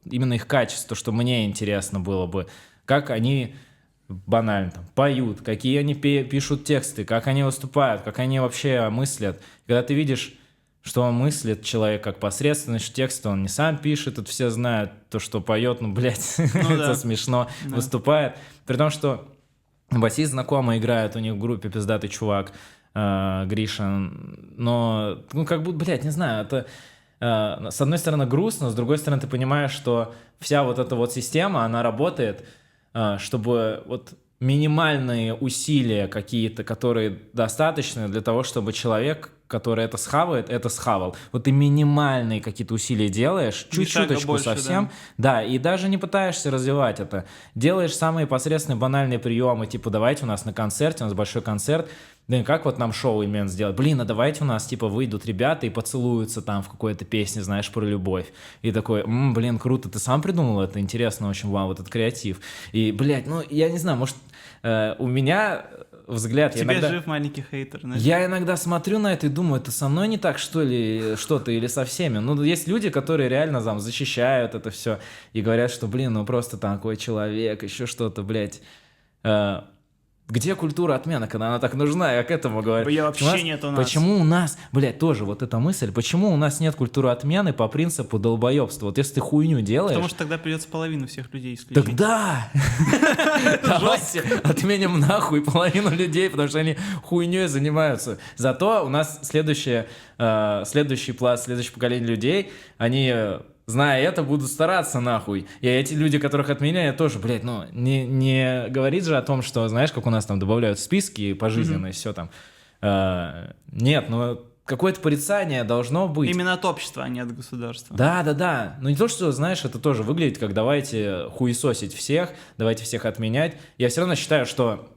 именно их качество, то, что мне интересно было бы, как они банально там поют, какие они пишут тексты, как они выступают, как они вообще мыслят. Когда ты видишь, что он мыслит человек как посредственность, текст он не сам пишет, тут все знают то, что поет, ну, блядь, это смешно, выступает. При том, что басист знакомый играет у них в группе пиздатый чувак, Гриша, но, ну, как будто, блядь, не знаю, это с одной стороны грустно, с другой стороны ты понимаешь, что вся вот эта вот система, она работает, чтобы вот минимальные усилия какие-то, которые достаточны для того, чтобы человек, который это схавает, это схавал. Вот ты минимальные какие-то усилия делаешь, чуть-чуточку совсем, да, и даже не пытаешься развивать это. Делаешь самые посредственные банальные приемы, типа давайте у нас на концерте, у нас большой концерт, да и как вот нам шоу-имент сделать? Блин, а давайте у нас типа выйдут ребята и поцелуются там в какой-то песне, знаешь, про любовь. И такой, блин, круто, ты сам придумал это? Интересно очень, вау, вот этот креатив. И, блядь, ну, я не знаю, может, у меня взгляд... Тебе жив маленький хейтер, знаешь? Я иногда смотрю на это и думаю, это со мной не так, что ли, что-то, или со всеми. Ну, есть люди, которые реально там защищают это все и говорят, что, блин, ну просто такой человек, еще что-то, блядь. Где культура отмены, когда она так нужна? Я к этому говорю. Ее вообще нет у нас. Почему у нас, блядь, тоже вот эта мысль, почему у нас нет культуры отмены по принципу долбоебства? Вот если ты хуйню делаешь... Потому что тогда придется половину всех людей исключить. Так да! Давайте отменим нахуй половину людей, потому что они хуйней занимаются. Зато у нас следующий пласт, следующее поколение людей, они... Зная это, буду стараться нахуй. И эти люди, которых отменяю, тоже, блядь, ну, не говорит же о том, что, знаешь, как у нас там добавляют списки пожизненные, все там. Нет, ну, какое-то порицание должно быть. Именно от общества, а не от государства. Да. Ну, не то, что, знаешь, это тоже выглядит как давайте хуесосить всех, давайте всех отменять. Я все равно считаю, что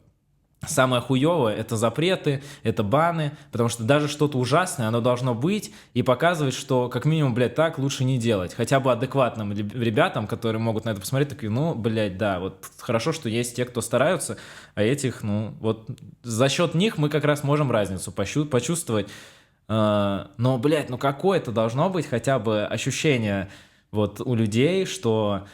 самое хуевое — это запреты, это баны, потому что даже что-то ужасное, оно должно быть и показывать, что как минимум, блядь, так лучше не делать. Хотя бы адекватным ребятам, которые могут на это посмотреть, такие, ну, блядь, да, вот хорошо, что есть те, кто стараются, а этих, ну, вот за счет них мы как раз можем разницу почувствовать. Но, блядь, ну какое-то должно быть хотя бы ощущение вот у людей, что,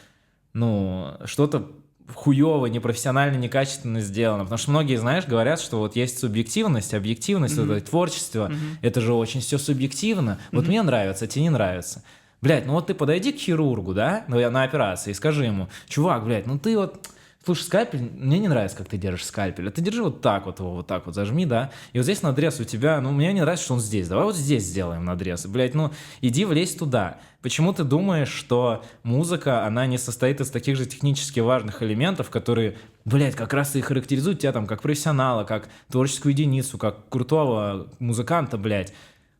ну, что-то хуёво, непрофессионально, некачественно сделано. Потому что многие, знаешь, говорят, что вот есть субъективность, объективность, вот это творчество, это же очень все субъективно. Вот мне нравится, а тебе не нравится. Блядь, ну вот ты подойди к хирургу, да, на операции, и скажи ему: чувак, блядь, ну ты вот... Слушай, скальпель, мне не нравится, как ты держишь скальпель. А ты держи вот так вот его, вот так вот зажми, да. И вот здесь надрез у тебя, ну, мне не нравится, что он здесь. Давай вот здесь сделаем надрез. Блядь, ну, иди влезь туда. Почему ты думаешь, что музыка, она не состоит из таких же технически важных элементов, которые, блядь, как раз и характеризуют тебя там как профессионала, как творческую единицу, как крутого музыканта, блядь.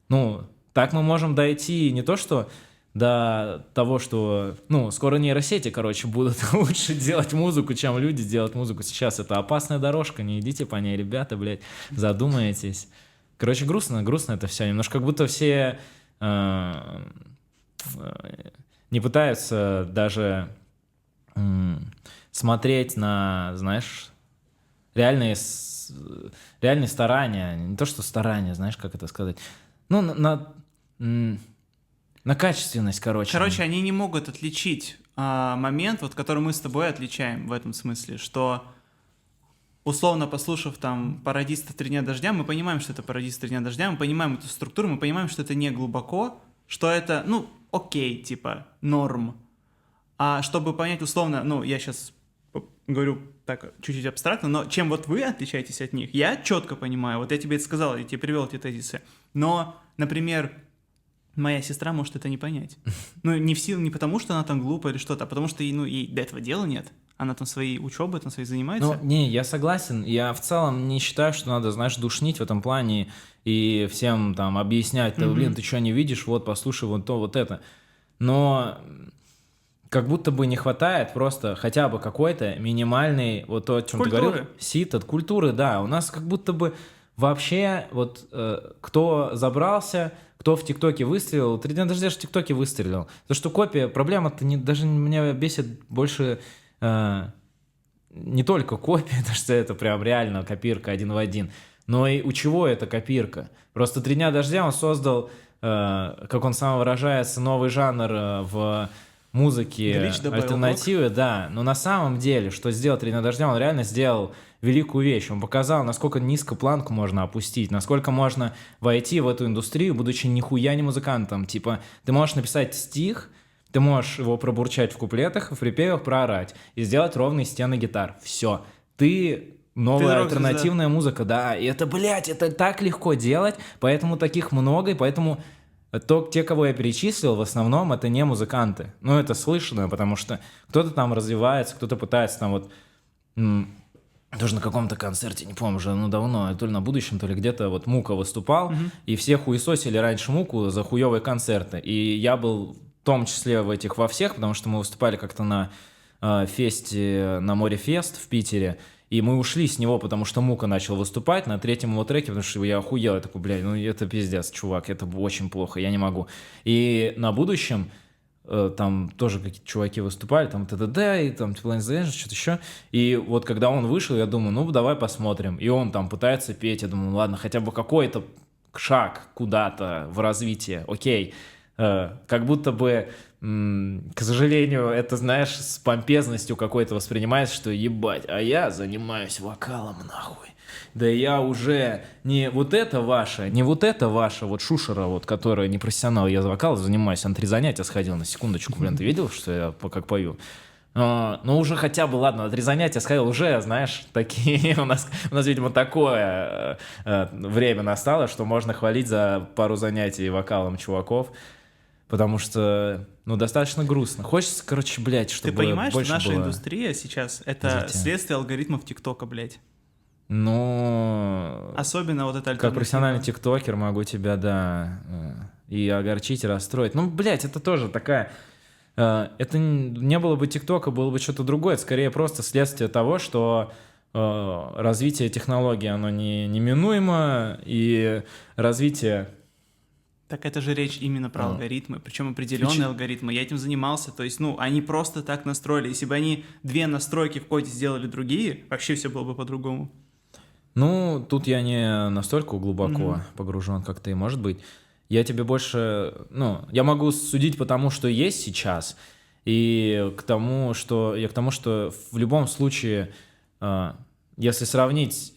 Ну, так мы можем дойти не то, что... до того, что, ну, скоро нейросети, короче, будут лучше делать музыку, чем люди делать музыку сейчас. Это опасная дорожка, не идите по ней, ребята, блядь, задумайтесь. Короче, грустно это все. Немножко как будто все не пытаются даже смотреть на, знаешь, реальные старания. Не то, что старания, знаешь, как это сказать. Ну, на качественность, короче. Короче, они не могут отличить момент, вот, который мы с тобой отличаем в этом смысле, что, условно послушав там пародиста «Три дня дождя», мы понимаем, что это пародист «Три дня дождя», мы понимаем эту структуру, мы понимаем, что это не глубоко, что это, ну, окей, типа, норм. А чтобы понять условно, ну, я сейчас говорю так чуть-чуть абстрактно, но чем вот вы отличаетесь от них, я четко понимаю, вот я тебе это сказал, я тебе привел эти тезисы, но, например... Моя сестра может это не понять. Ну, не потому, что она там глупая или что-то, а потому что ей до этого дела нет. Она там своей учебой, там своей занимается. Ну, не, я согласен. Я в целом не считаю, что надо, знаешь, душнить в этом плане и всем там объяснять: да, блин, ты что, не видишь? Вот, послушай, вот то, вот это. Но как будто бы не хватает просто хотя бы какой-то минимальный, вот то, о чем ты говорил, сит от культуры, да. У нас как будто бы вообще вот кто забрался... Кто в ТикТоке выстрелил, «Три дня дождя» в ТикТоке выстрелил. То, что копия, проблема-то даже меня бесит больше не только копия, потому что это прям реально копирка один в один, но и у чего эта копирка. Просто «Три дня дождя» он создал, как он сам выражается, новый жанр в музыке, альтернативы, да. Но на самом деле, что сделал «Три дня дождя», он реально сделал великую вещь. Он показал, насколько низко планку можно опустить, насколько можно войти в эту индустрию, будучи нихуя не музыкантом. Типа, ты можешь написать стих, ты можешь его пробурчать в куплетах, в припевах проорать и сделать ровные стены гитар. Все. Ты новая альтернативная музыка, да. И это, блядь, это так легко делать, поэтому таких много, и поэтому... те, кого я перечислил, в основном это не музыканты. Ну, это слышно, потому что кто-то там развивается, кто-то пытается там вот... Тоже на каком-то концерте, не помню уже, ну давно, то ли на будущем, то ли где-то вот Мука выступал, и все хуесосили раньше Муку за хуевые концерты. И я был в том числе во всех, потому что мы выступали как-то на фесте, на Море Фест в Питере, и мы ушли с него, потому что Мука начал выступать на третьем его треке, потому что я охуел, я такой, блядь, ну это пиздец, чувак, это очень плохо, я не могу. И на будущем там тоже какие-то чуваки выступали, там ТДД, и там Planet the Angels, что-то еще. И вот когда он вышел, я думаю, ну давай посмотрим. И он там пытается петь, я думаю, ладно, хотя бы какой-то шаг куда-то в развитие, окей. Как будто бы, к сожалению, это, знаешь, с помпезностью какой-то воспринимается, что ебать, а я занимаюсь вокалом нахуй. Да я уже не вот это ваше вот шушера, вот, которая не профессионал, я за вокал занимаюсь, я на 3 занятия сходил, на секундочку, блин, ты видел, что я как пою? Ну, уже хотя бы, ладно, на 3 занятия сходил, уже, знаешь, такие, у нас, видимо, такое время настало, что можно хвалить за пару занятий вокалом чуваков, потому что, ну, достаточно грустно. Хочется, короче, блядь, чтобы больше было. Ты понимаешь, что наша было индустрия сейчас — это следствие алгоритмов ТикТока, блядь? Ну... Особенно вот это альтернатива. Как профессиональный тиктокер могу тебя, да, и огорчить, и расстроить. Ну, блядь, это тоже такая... Это не было бы ТикТока, было бы что-то другое. Это скорее просто следствие того, что развитие технологий, оно неминуемо, и развитие... Так это же речь именно про алгоритмы, причем определенные алгоритмы. Я этим занимался, то есть, ну, они просто так настроили. Если бы они 2 настройки в коде сделали другие, вообще все было бы по-другому. Ну, тут я не настолько глубоко погружен, как ты, может быть. Я тебе больше... Ну, я могу судить по тому, что есть сейчас, И к тому, что в любом случае, если сравнить,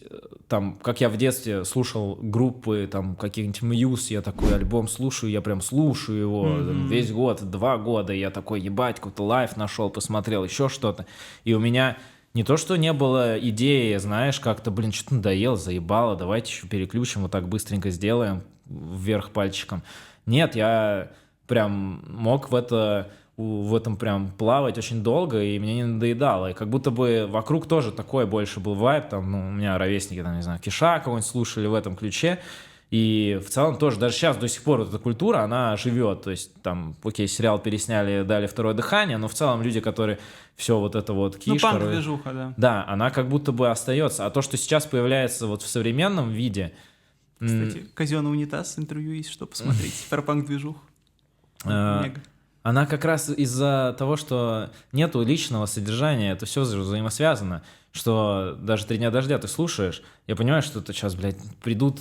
там, как я в детстве слушал группы, там, каких-нибудь Muse, я такой альбом слушаю, я прям слушаю его там, весь год, 2 года, я такой, ебать, какой-то лайв нашел, посмотрел, еще что-то. И у меня не то, что не было идеи, знаешь, как-то, блин, что-то надоело, заебало, давайте еще переключим, вот так быстренько сделаем, вверх пальчиком. Нет, я прям мог в этом прям плавать очень долго, и мне не надоедало. И как будто бы вокруг тоже такой больше был вайб. Там, ну, у меня ровесники, там, не знаю, Фиша кого-нибудь слушали в этом ключе. И в целом тоже, даже сейчас до сих пор вот эта культура, она живет. То есть там, окей, сериал пересняли, дали второе дыхание, но в целом люди, которые все вот это вот киш, Ну, панк-движуха, да. да, она как будто бы остается. А то, что сейчас появляется вот в современном виде... Кстати, «Казенный унитаз» интервью есть, что посмотреть. Про панк-движуху. Мега. Она как раз из-за того, что нету личного содержания, это все взаимосвязано, что даже «Три дня дождя» ты слушаешь, я понимаю, что это сейчас, блядь, придут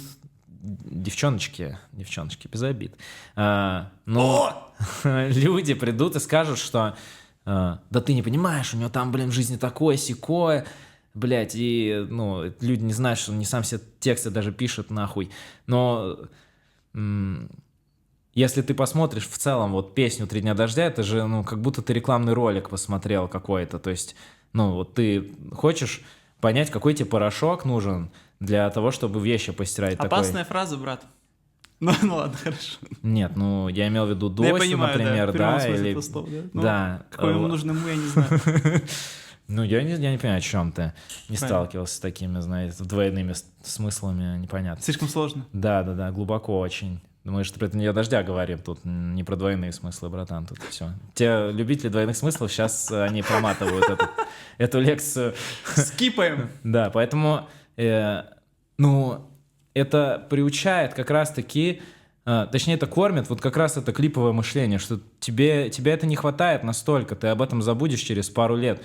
девчоночки, без обид, но люди придут и скажут, что да ты не понимаешь, у него там, блин, в жизни такое-сякое, блядь, и, ну, люди не знают, что он не сам себе тексты даже пишет нахуй, но... Если ты посмотришь в целом вот песню «Три дня дождя», это же, ну, как будто ты рекламный ролик посмотрел какой-то. То есть, ну, вот ты хочешь понять, какой тебе порошок нужен для того, чтобы вещи постирать. Опасная фраза, брат. Ну ладно, хорошо. Нет, ну, я имел в виду Я Досю, понимаю, например, да, или... этого слова, да? Ну, Да. какой ему нужен ему, я не знаю. Ну, я не понимаю, о чем ты. Не Правильно. сталкивался с такими, знаете, двойными смыслами, непонятно. Слишком сложно. Да, глубоко очень. Мы же про «Дня дождя» говорим, тут не про двойные смыслы, братан, тут все. Те любители двойных смыслов, сейчас они проматывают эту лекцию. Скипаем. Да, поэтому, ну, это приучает как раз-таки, точнее, это кормит вот как раз это клиповое мышление, что тебе это не хватает настолько, ты об этом забудешь через пару лет.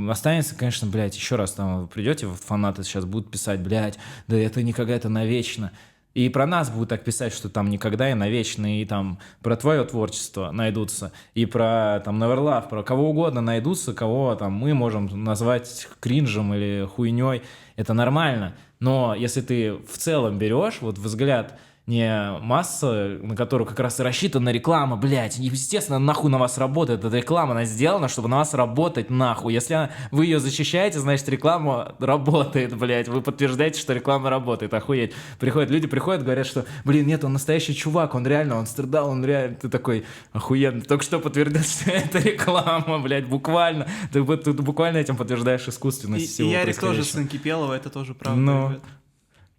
Останется, конечно, блядь, еще раз там вы придете, фанаты сейчас будут писать, блядь, да это никогда, это навечно. И про нас будут так писать, что там никогда и навечно, и там про твое творчество найдутся, и про там Neverlove, про кого угодно найдутся, кого там мы можем назвать кринжем или хуйней. Это нормально. Но если ты в целом берешь вот взгляд не масса, на которую как раз и рассчитана реклама, блядь, естественно, нахуй на вас работает эта реклама, она сделана, чтобы на вас работать нахуй. Если вы ее защищаете, значит, реклама работает, блядь, вы подтверждаете, что реклама работает, охуеть. Люди приходят, говорят, что, блин, нет, он настоящий чувак, он страдал, он реально, ты такой, охуенно, только что подтвердил, что это реклама, блядь, буквально, ты буквально этим подтверждаешь искусственность всего И Ярик тоже происходящего. сын Кипелова, это тоже правда, Ну. ребят.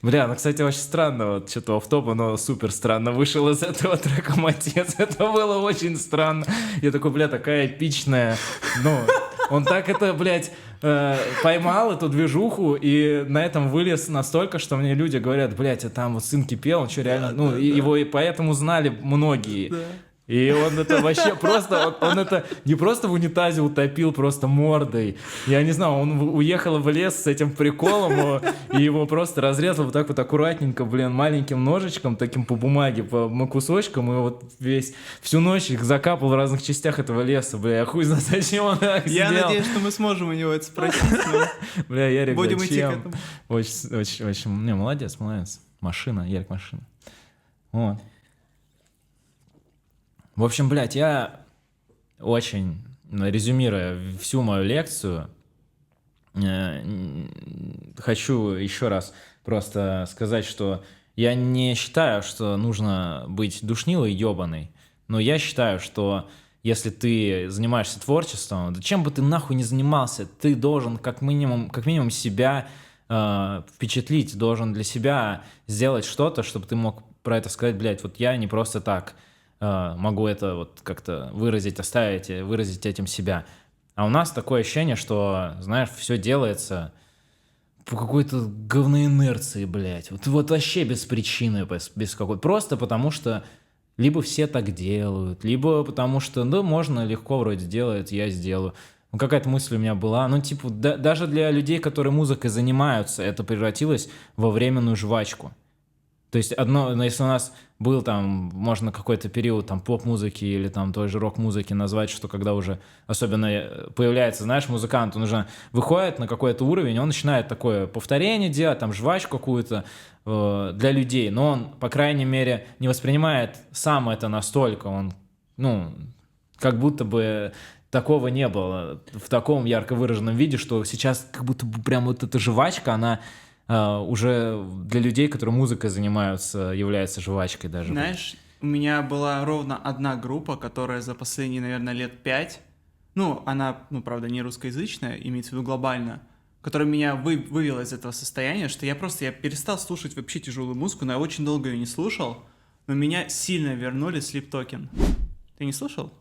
Бля, ну, кстати, очень странно, вот что-то офф-топа, но супер странно вышел из этого трека «Отец». Это было очень странно. Я такой, бля, такая эпичная. Ну, он так это, блядь, поймал эту движуху и на этом вылез настолько, что мне люди говорят, блядь, а там вот сын Кипел, он что, реально... Ну, его и поэтому знали многие. И он это вообще просто, он это не просто в унитазе утопил просто мордой. Я не знаю, он уехал в лес с этим приколом, и его просто разрезал вот так вот аккуратненько, блин, маленьким ножичком, таким по бумаге, по кусочкам, и вот всю ночь их закапал в разных частях этого леса, бля, я хуй знает, зачем он так Я сделал. надеюсь, что мы сможем у него это спросить. Бля, Ярик, Будем идти к зачем? этому. Очень, не, молодец. Машина, Ярик, машина. Вот. В общем, блядь, я очень, резюмируя всю мою лекцию, хочу еще раз просто сказать, что я не считаю, что нужно быть душнилой ебаной, но я считаю, что если ты занимаешься творчеством, да чем бы ты нахуй не занимался, ты должен как минимум себя впечатлить, должен для себя сделать что-то, чтобы ты мог про это сказать, блядь, вот я не просто так могу это вот как-то выразить, оставить, выразить этим себя. А у нас такое ощущение, что, знаешь, все делается по какой-то говноинерции, блядь. Вот вообще без причины, без какой-то. Просто потому что либо все так делают, либо потому что, да, можно легко вроде делать, я сделаю. Ну, какая-то мысль у меня была. Ну, типа, даже для людей, которые музыкой занимаются, это превратилось во временную жвачку. То есть одно, но если у нас был там, можно какой-то период там поп-музыки или там той же рок-музыки назвать, что когда уже особенно появляется, знаешь, музыкант, он уже выходит на какой-то уровень, он начинает такое повторение делать, там жвачку какую-то для людей, но он, по крайней мере, не воспринимает сам это настолько, он, ну, как будто бы такого не было в таком ярко выраженном виде, что сейчас как будто бы прям вот эта жвачка, она уже для людей, которые музыкой занимаются, является жвачкой даже. Знаешь, у меня была ровно одна группа, которая за последние, наверное, лет 5, ну, она, ну, правда, не русскоязычная, имеется в виду глобально, которая меня вывела из этого состояния, что я перестал слушать вообще тяжелую музыку, но я очень долго ее не слушал, но меня сильно вернули Sleep Token. Ты не слушал?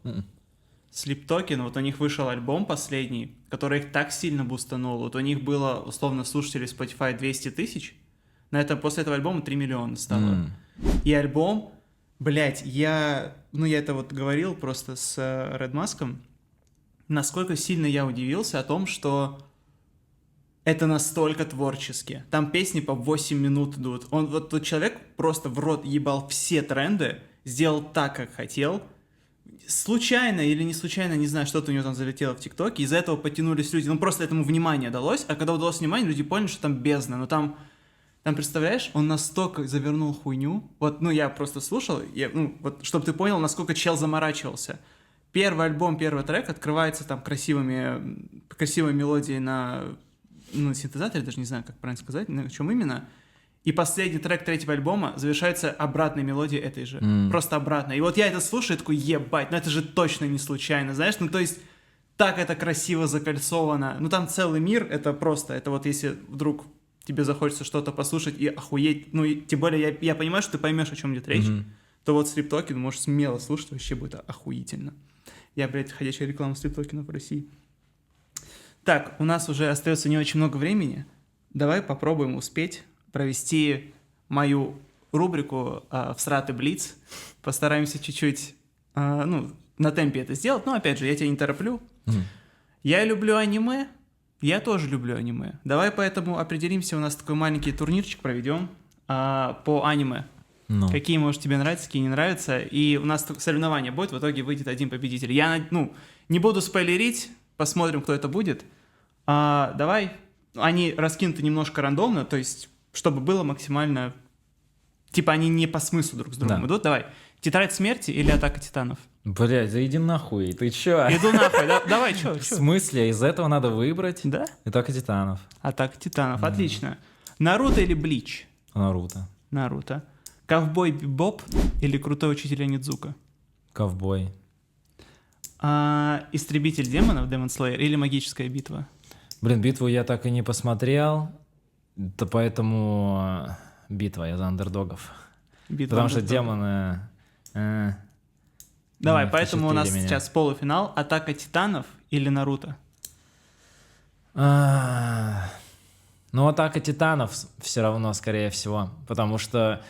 Sleep Token, вот у них вышел альбом последний, который их так сильно бустанул. Вот у них было, условно, слушателей Spotify 200 тысяч, после этого альбома 3 миллиона стало. И альбом, блять, я это вот говорил просто с Red Mask'ом, насколько сильно я удивился о том, что это настолько творчески. Там песни по 8 минут идут. Вот тот человек просто в рот ебал все тренды, сделал так, как хотел. Случайно или не случайно, не знаю, что-то у него там залетело в ТикТоке, из-за этого потянулись люди, просто этому внимание далось, а когда удалось внимание, люди поняли, что там бездна, но там, представляешь, он настолько завернул хуйню, я просто слушал, чтобы ты понял, насколько чел заморачивался. Первый альбом, первый трек открывается там красивой мелодией на синтезаторе, даже не знаю, как правильно сказать, на чем именно. И последний трек третьего альбома завершается обратной мелодией этой же. Просто обратно. И вот я это слушаю, и такой, ебать, это же точно не случайно, знаешь? То есть, так это красиво закольцовано. Там целый мир, это вот если вдруг тебе захочется что-то послушать и охуеть, и тем более я понимаю, что ты поймешь, о чем идет речь, то вот Sleep Token можешь смело слушать, вообще будет охуительно. Я, блядь, ходячая реклама Sleep Token в России. Так, у нас уже остается не очень много времени. Давай попробуем успеть провести мою рубрику «Всратый Блиц». Постараемся чуть-чуть, на темпе это сделать, но, опять же, я тебя не тороплю. Я люблю аниме, я тоже люблю аниме. Давай поэтому определимся, у нас такой маленький турнирчик проведем по аниме. Какие, может, тебе нравятся, какие не нравятся. И у нас соревнование будет, в итоге выйдет один победитель. Я, не буду спойлерить, посмотрим, кто это будет. Давай, они раскинуты немножко рандомно, то есть чтобы было максимально... Типа они не по смыслу друг с другом идут. Давай. «Тетрадь смерти» или «Атака титанов»? Блядь, да иди нахуй, ты чё? Иду нахуй, давай, чё? В смысле? Из этого надо выбрать? Да? «Атака титанов». «Атака титанов», отлично. «Наруто» или «Блич»? Наруто. Наруто. «Ковбой Бибоп» или «Крутой учитель Онидзука»? Ковбой. «Истребитель демонов» Demon Slayer или «Магическая битва»? Блин, битву я так и не посмотрел, да поэтому битва, я за андердогов. Потому что демоны... Давай, поэтому у нас сейчас полуфинал. «Атака титанов» или «Наруто»? «Атака титанов» все равно, скорее всего, потому что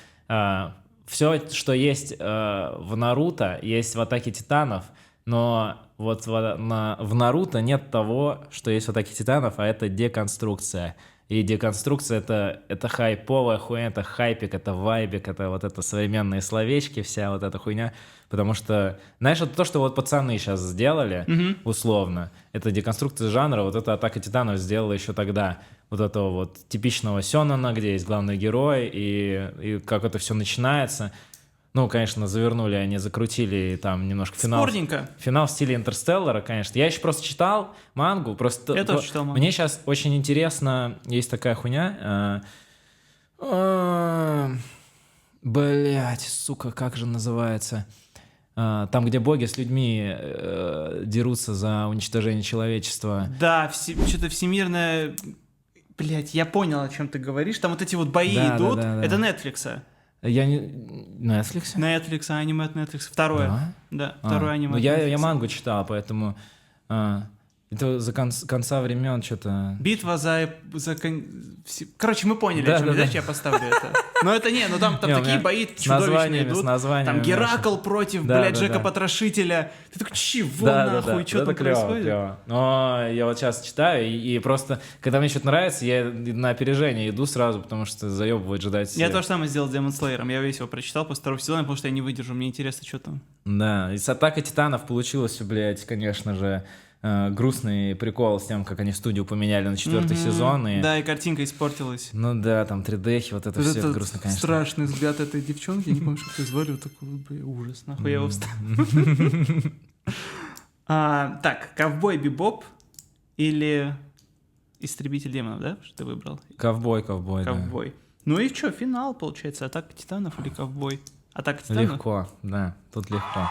все, что есть в «Наруто», есть в «Атаке титанов», но вот в «Наруто» нет того, что есть в «Атаке титанов», а это деконструкция. И деконструкция — это хайповая хуйня, это хайпик, это вайбик, это вот это современные словечки, вся вот эта хуйня. Потому что, знаешь, это то, что вот пацаны сейчас сделали, условно, это деконструкция жанра, вот это «Атака титанов» сделала еще тогда. Вот этого вот типичного сёнэна, где есть главный герой, и как это все начинается. Конечно, завернули они, закрутили там немножко финал. Спорненько. Финал в стиле «Интерстеллара», конечно. Я еще просто читал мангу. Просто я тоже читал мангу. Мне сейчас очень интересно, есть такая хуйня. Блять, сука, как же называется? Там, где боги с людьми дерутся за уничтожение человечества. Да, что-то всемирное... Блять, я понял, о чем ты говоришь. Там вот эти вот бои идут. Да. Это Netflix. Я не... Netflix? Netflix, аниме от Netflix. Второе. Да? Второе аниме. Я мангу читал, поэтому... Это за конца времен что-то... Битва Короче, мы поняли, Да, о чем да, речь, да. я поставлю это. Но это ну там Не, у такие меня бои с чудовищные названиями, идут. с названиями Там Геракл наши. против, Да, блядь, да, Джека да. Потрошителя. Ты такой, чего Да, нахуй, что это там клево, происходит? клево. Но я вот сейчас читаю, и просто, когда мне что-то нравится, я на опережение иду сразу, потому что заебывает ждать. Я то же самое сделал с Demon Slayer. Я весь его прочитал после второго сезона, потому что я не выдержу. Мне интересно, что там. Да, и с «Атакой Титанов» получилось, блядь, конечно же, грустный прикол с тем, как они студию поменяли на 4-й сезон. И... Да, и картинка испортилась. Ну да, там 3D, вот это Вот все этот грустно, конечно. страшный взгляд этой девчонки, я не помню, что ее звали, вот такой, блин, ужас, нахуй я его вставил. Так, «Ковбой Бибоп» или «Истребитель демонов», да, что ты выбрал? Ковбой, да. «Ковбой». Ну и что, финал, получается, «Атака титанов» или «Ковбой»? «Атака титанов»? Легко, да, тут легко.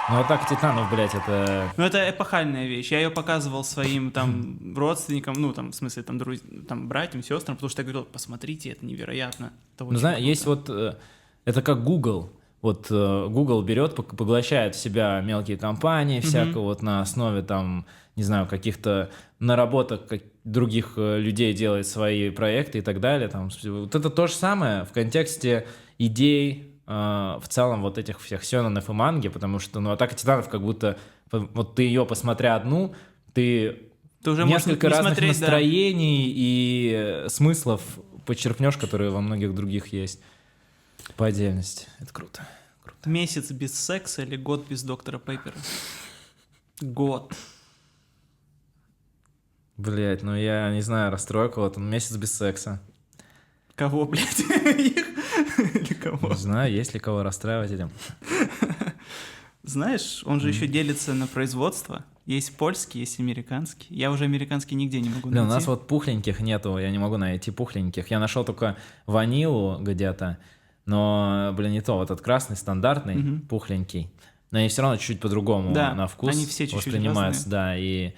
Ну, «Атака Титанов», блядь, это... Ну, это эпохальная вещь. Я ее показывал своим там родственникам, ну, там, в смысле, там, там братьям, сестрам, потому что я говорил, посмотрите, это невероятно. Это Ну, очень знаешь, круто. есть вот... Это как Google. Вот Google берет, поглощает в себя мелкие компании, всякого вот на основе там, не знаю, каких-то наработок других людей делает свои проекты и так далее. Там. Вот это то же самое в контексте идей в целом вот этих всех сёнэнов и манги, потому что, ну, «Атака Титанов» как будто, вот ты ее посмотря одну, ты уже можешь несколько не разных смотреть, да. настроений и смыслов подчеркнешь, которые во многих других есть. По отдельности. Это круто. Месяц без секса или год без доктора Пейпера? Год. Блять, ну я не знаю, расстрою кого-то. Месяц без секса. Кого, блядь? Их? Или кого? Не знаю, есть ли кого расстраивать этим. Знаешь, он же еще делится на производство. Есть польский, есть американский. Я уже американский нигде не могу Блин, найти. у нас вот пухленьких нету, я не могу найти пухленьких. Я нашел только ванилу где-то, но, блин, не то. Вот этот красный, стандартный, пухленький. Но они все равно чуть-чуть по-другому Да, на вкус они все чуть-чуть воспринимаются. Да, и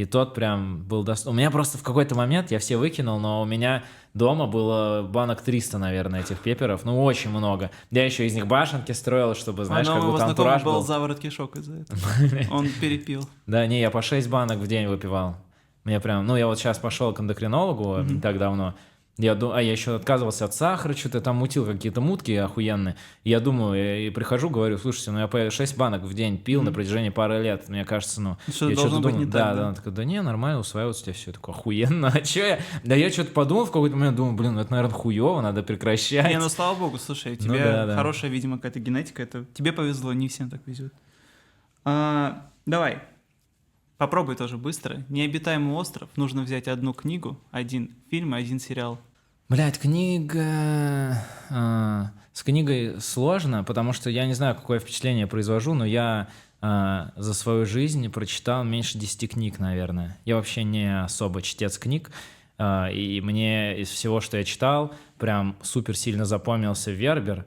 тот прям был доступен. У меня просто в какой-то момент, я все выкинул, но у меня дома было банок 300, наверное, этих пепперов. Ну, очень много. Я еще из них башенки строил, чтобы, знаешь, как моего будто знакомого антураж был был. заворот кишок из-за этого. Он перепил. Да, не, я по 6 банок в день выпивал. Мне прям, ну, я вот сейчас пошел к эндокринологу не так давно. Я еще отказывался от сахара, что-то там мутил какие-то мутки охуенные. И я думаю, я и прихожу, говорю, слушайте, ну я по 6 банок в день пил на протяжении пары лет. Мне кажется, ну... Что-то я должно что-то быть думаю, не так, да, она такая, да не, нормально, усваивается у тебя все. Я такой, охуенно, а что я? Да я что-то подумал в какой-то момент, думаю, блин, это, наверное, хуево, надо прекращать. Не, ну слава богу, слушай, у Ну тебя да. хорошая, видимо, какая-то генетика. Это тебе повезло, не всем так везет. Давай. Попробуй тоже быстро. «Необитаемый остров». Нужно взять одну книгу, один фильм и один сериал. Блядь, книга... С книгой сложно, потому что я не знаю, какое впечатление я произвожу, но я за свою жизнь прочитал меньше 10 книг, наверное. Я вообще не особо чтец книг, и мне из всего, что я читал, прям супер сильно запомнился Вербер.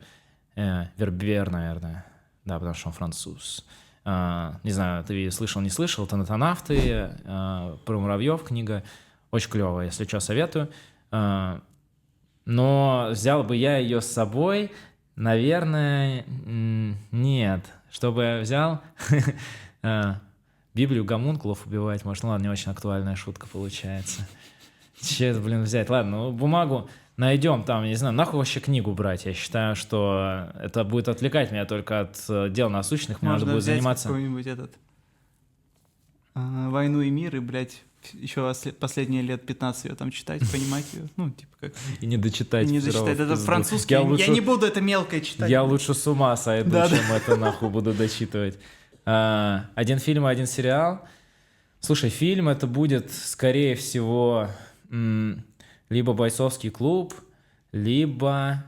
Вербер, наверное. Да, потому что он француз. Не знаю, ты слышал, не слышал, «Тонатонавты», про муравьев книга. Очень клевая, если что, советую. Но взял бы я ее с собой, наверное, нет. Чтобы я взял Библию гомункулов убивать, может, ну ладно, не очень актуальная шутка получается. Че это, блин, взять? Ладно, ну бумагу найдем там, не знаю, нахуй вообще книгу брать. Я считаю, что это будет отвлекать меня только от дел насущных, мне надо Можно будет взять заниматься... какой-нибудь «Войну и мир» и, блядь, еще последние лет 15 ее там читать, понимать ее. Ну, типа как... И не дочитать. И не вчера дочитать. в Это пизду. французский. Я Я не буду это мелкое читать. Я лучше с ума сойду, Да, чем это нахуй буду дочитывать. Один фильм и один сериал. Слушай, фильм это будет, скорее всего, либо «Бойцовский клуб», либо...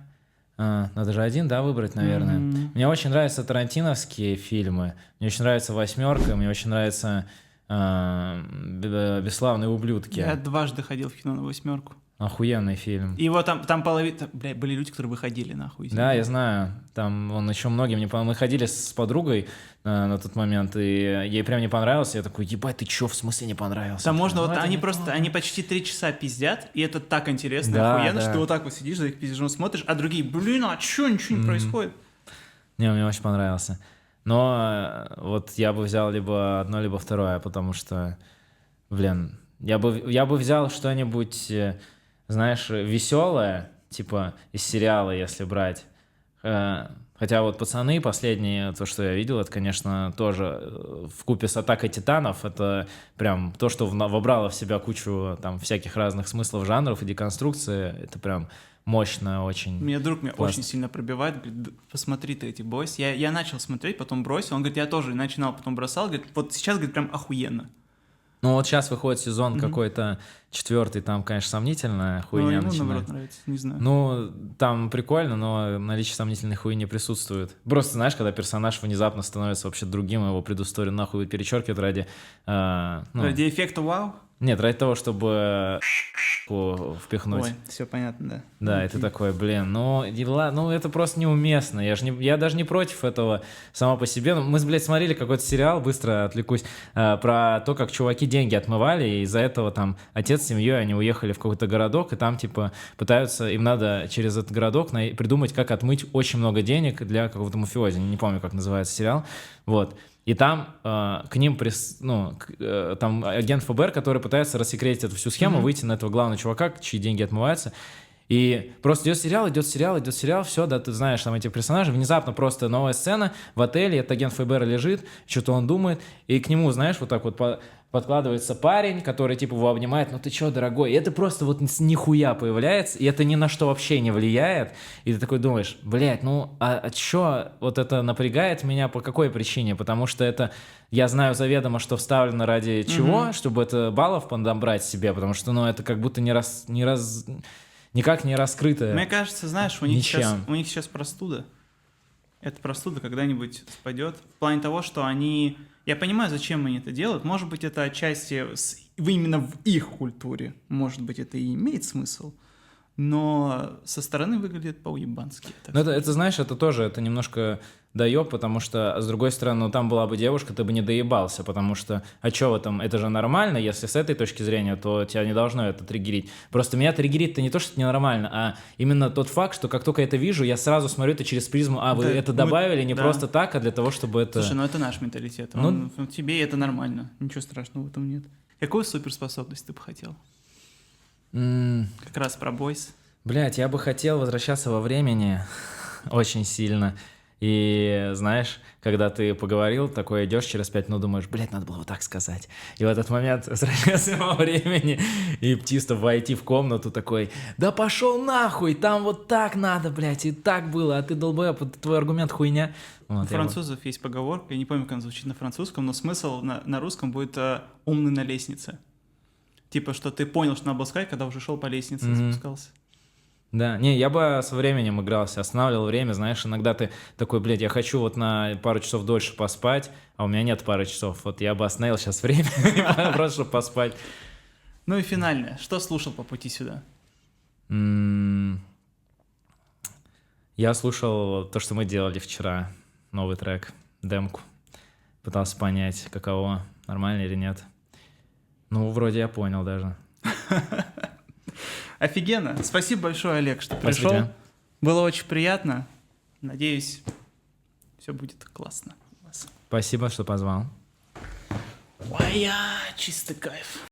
надо же один, да, выбрать, наверное. Мне очень нравятся тарантиновские фильмы. Мне очень нравится «Восьмерка», мне очень нравится «Бесславные ублюдки». Я дважды ходил в кино на «Восьмерку». Охуенный фильм. И вот там половина... Блядь, были люди, которые выходили нахуй. Да, я знаю. Там он еще многим не понравился. Мы ходили с подругой на тот момент, и ей прям не понравился. Я такой, ебать, ты чё, в смысле не понравился? Там можно, Ну, вот это они не просто, то. они почти 3 часа пиздят, и это так интересно, Да, охуенно, да. что ты вот так вот сидишь за их пиздежом смотришь, а другие, блин, а чё, ничего не происходит? Не, мне очень понравился. Но вот я бы взял либо одно, либо второе, потому что Блин, я бы взял что-нибудь, знаешь, веселое, типа из сериала, если брать. Хотя вот «Пацаны» последние, то, что я видел, это, конечно, тоже вкупе с «Атакой титанов», это прям то, что вобрало в себя кучу там всяких разных смыслов, жанров и деконструкции. Это прям мощно очень. Меня друг меня классно. очень сильно пробивает, говорит, посмотри ты эти бойс. Я начал смотреть, потом бросил. Он говорит, я тоже начинал, потом бросал. Говорит, вот сейчас, говорит, прям охуенно. Ну вот сейчас выходит сезон какой-то 4, там, конечно, сомнительная Ну, хуйня ему, начинается. наоборот, нравится, не знаю. Ну, там прикольно, но наличие сомнительной хуйни присутствует. Просто, знаешь, когда персонаж внезапно становится вообще другим, его предысторию нахуй перечеркивают ради... Ради эффекта вау? Нет, ради того, чтобы впихнуть. Ой, все понятно, да. Да, это такое, блин, ну это просто неуместно. Я даже не против этого само по себе. Мы, блядь, смотрели какой-то сериал, быстро отвлекусь, про то, как чуваки деньги отмывали, и из-за этого там отец с семьей, они уехали в какой-то городок, и там, типа, пытаются, им надо через этот городок придумать, как отмыть очень много денег для какого-то мафиози. Не помню, как называется сериал. Вот. И там к ним там агент ФБР, который пытается рассекретить эту всю схему, выйти на этого главного чувака, чьи деньги отмываются. И просто идет сериал, все, да, ты знаешь там этих персонажей, внезапно просто новая сцена в отеле, этот агент ФБР лежит, что-то он думает, и к нему, знаешь, вот так вот подкладывается парень, который типа его обнимает, ну ты чё, дорогой, и это просто вот нихуя появляется, и это ни на что вообще не влияет, и ты такой думаешь, блядь, ну а чё вот это напрягает меня, по какой причине, потому что это, я знаю заведомо, что вставлено ради чего, чтобы это баллов подобрать себе, потому что, ну, это как будто никак не раскрыто. Мне кажется, знаешь, у них ничем. сейчас простуда. Эта простуда когда-нибудь спадет. В плане того, что они... Я понимаю, зачем они это делают. Может быть, это отчасти именно в их культуре. Может быть, это и имеет смысл. Но со стороны выглядит по-уебански. Ну, это, знаешь, это тоже, это немножко доеб, потому что, с другой стороны, ну, там была бы девушка, ты бы не доебался, потому что, а чё в этом, это же нормально, если с этой точки зрения, то тебя не должно это триггерить. Просто меня триггерит-то не то, что это ненормально, а именно тот факт, что как только я это вижу, я сразу смотрю это через призму, вы Да, это добавили не да. просто так, а для того, чтобы это... Слушай, ну это наш менталитет. Ну- Тебе это нормально. Ничего страшного в этом нет. Какую суперспособность ты бы хотел? Как раз про бойс. Блять, я бы хотел возвращаться во времени очень сильно. И знаешь, когда ты поговорил, такой идешь через 5 минут, думаешь, блядь, надо было вот так сказать. И в этот момент возвращался во времени и чисто войти в комнату такой, да пошел нахуй, там вот так надо, блядь, и так было, а ты долбоеб, твой аргумент хуйня. Вот, У французов есть поговорка, я не помню, как она звучит на французском, но смысл на русском будет «умный на лестнице». Типа, что ты понял, что надо было сказать, когда уже шел по лестнице, спускался. Да, не, я бы со временем игрался, останавливал время, знаешь, иногда ты такой, блядь, я хочу вот на пару часов дольше поспать, а у меня нет пары часов, вот я бы остановил сейчас время, просто чтобы поспать. Ну и финальное, что слушал по пути сюда? Я слушал то, что мы делали вчера, новый трек, демку, пытался понять, каково, нормально или нет. Ну, вроде я понял даже. Офигенно. Спасибо большое, Олег, что Спасибо пришел. тебе. Было очень приятно. Надеюсь, все будет классно у вас. Спасибо, что позвал. Ой, чистый кайф.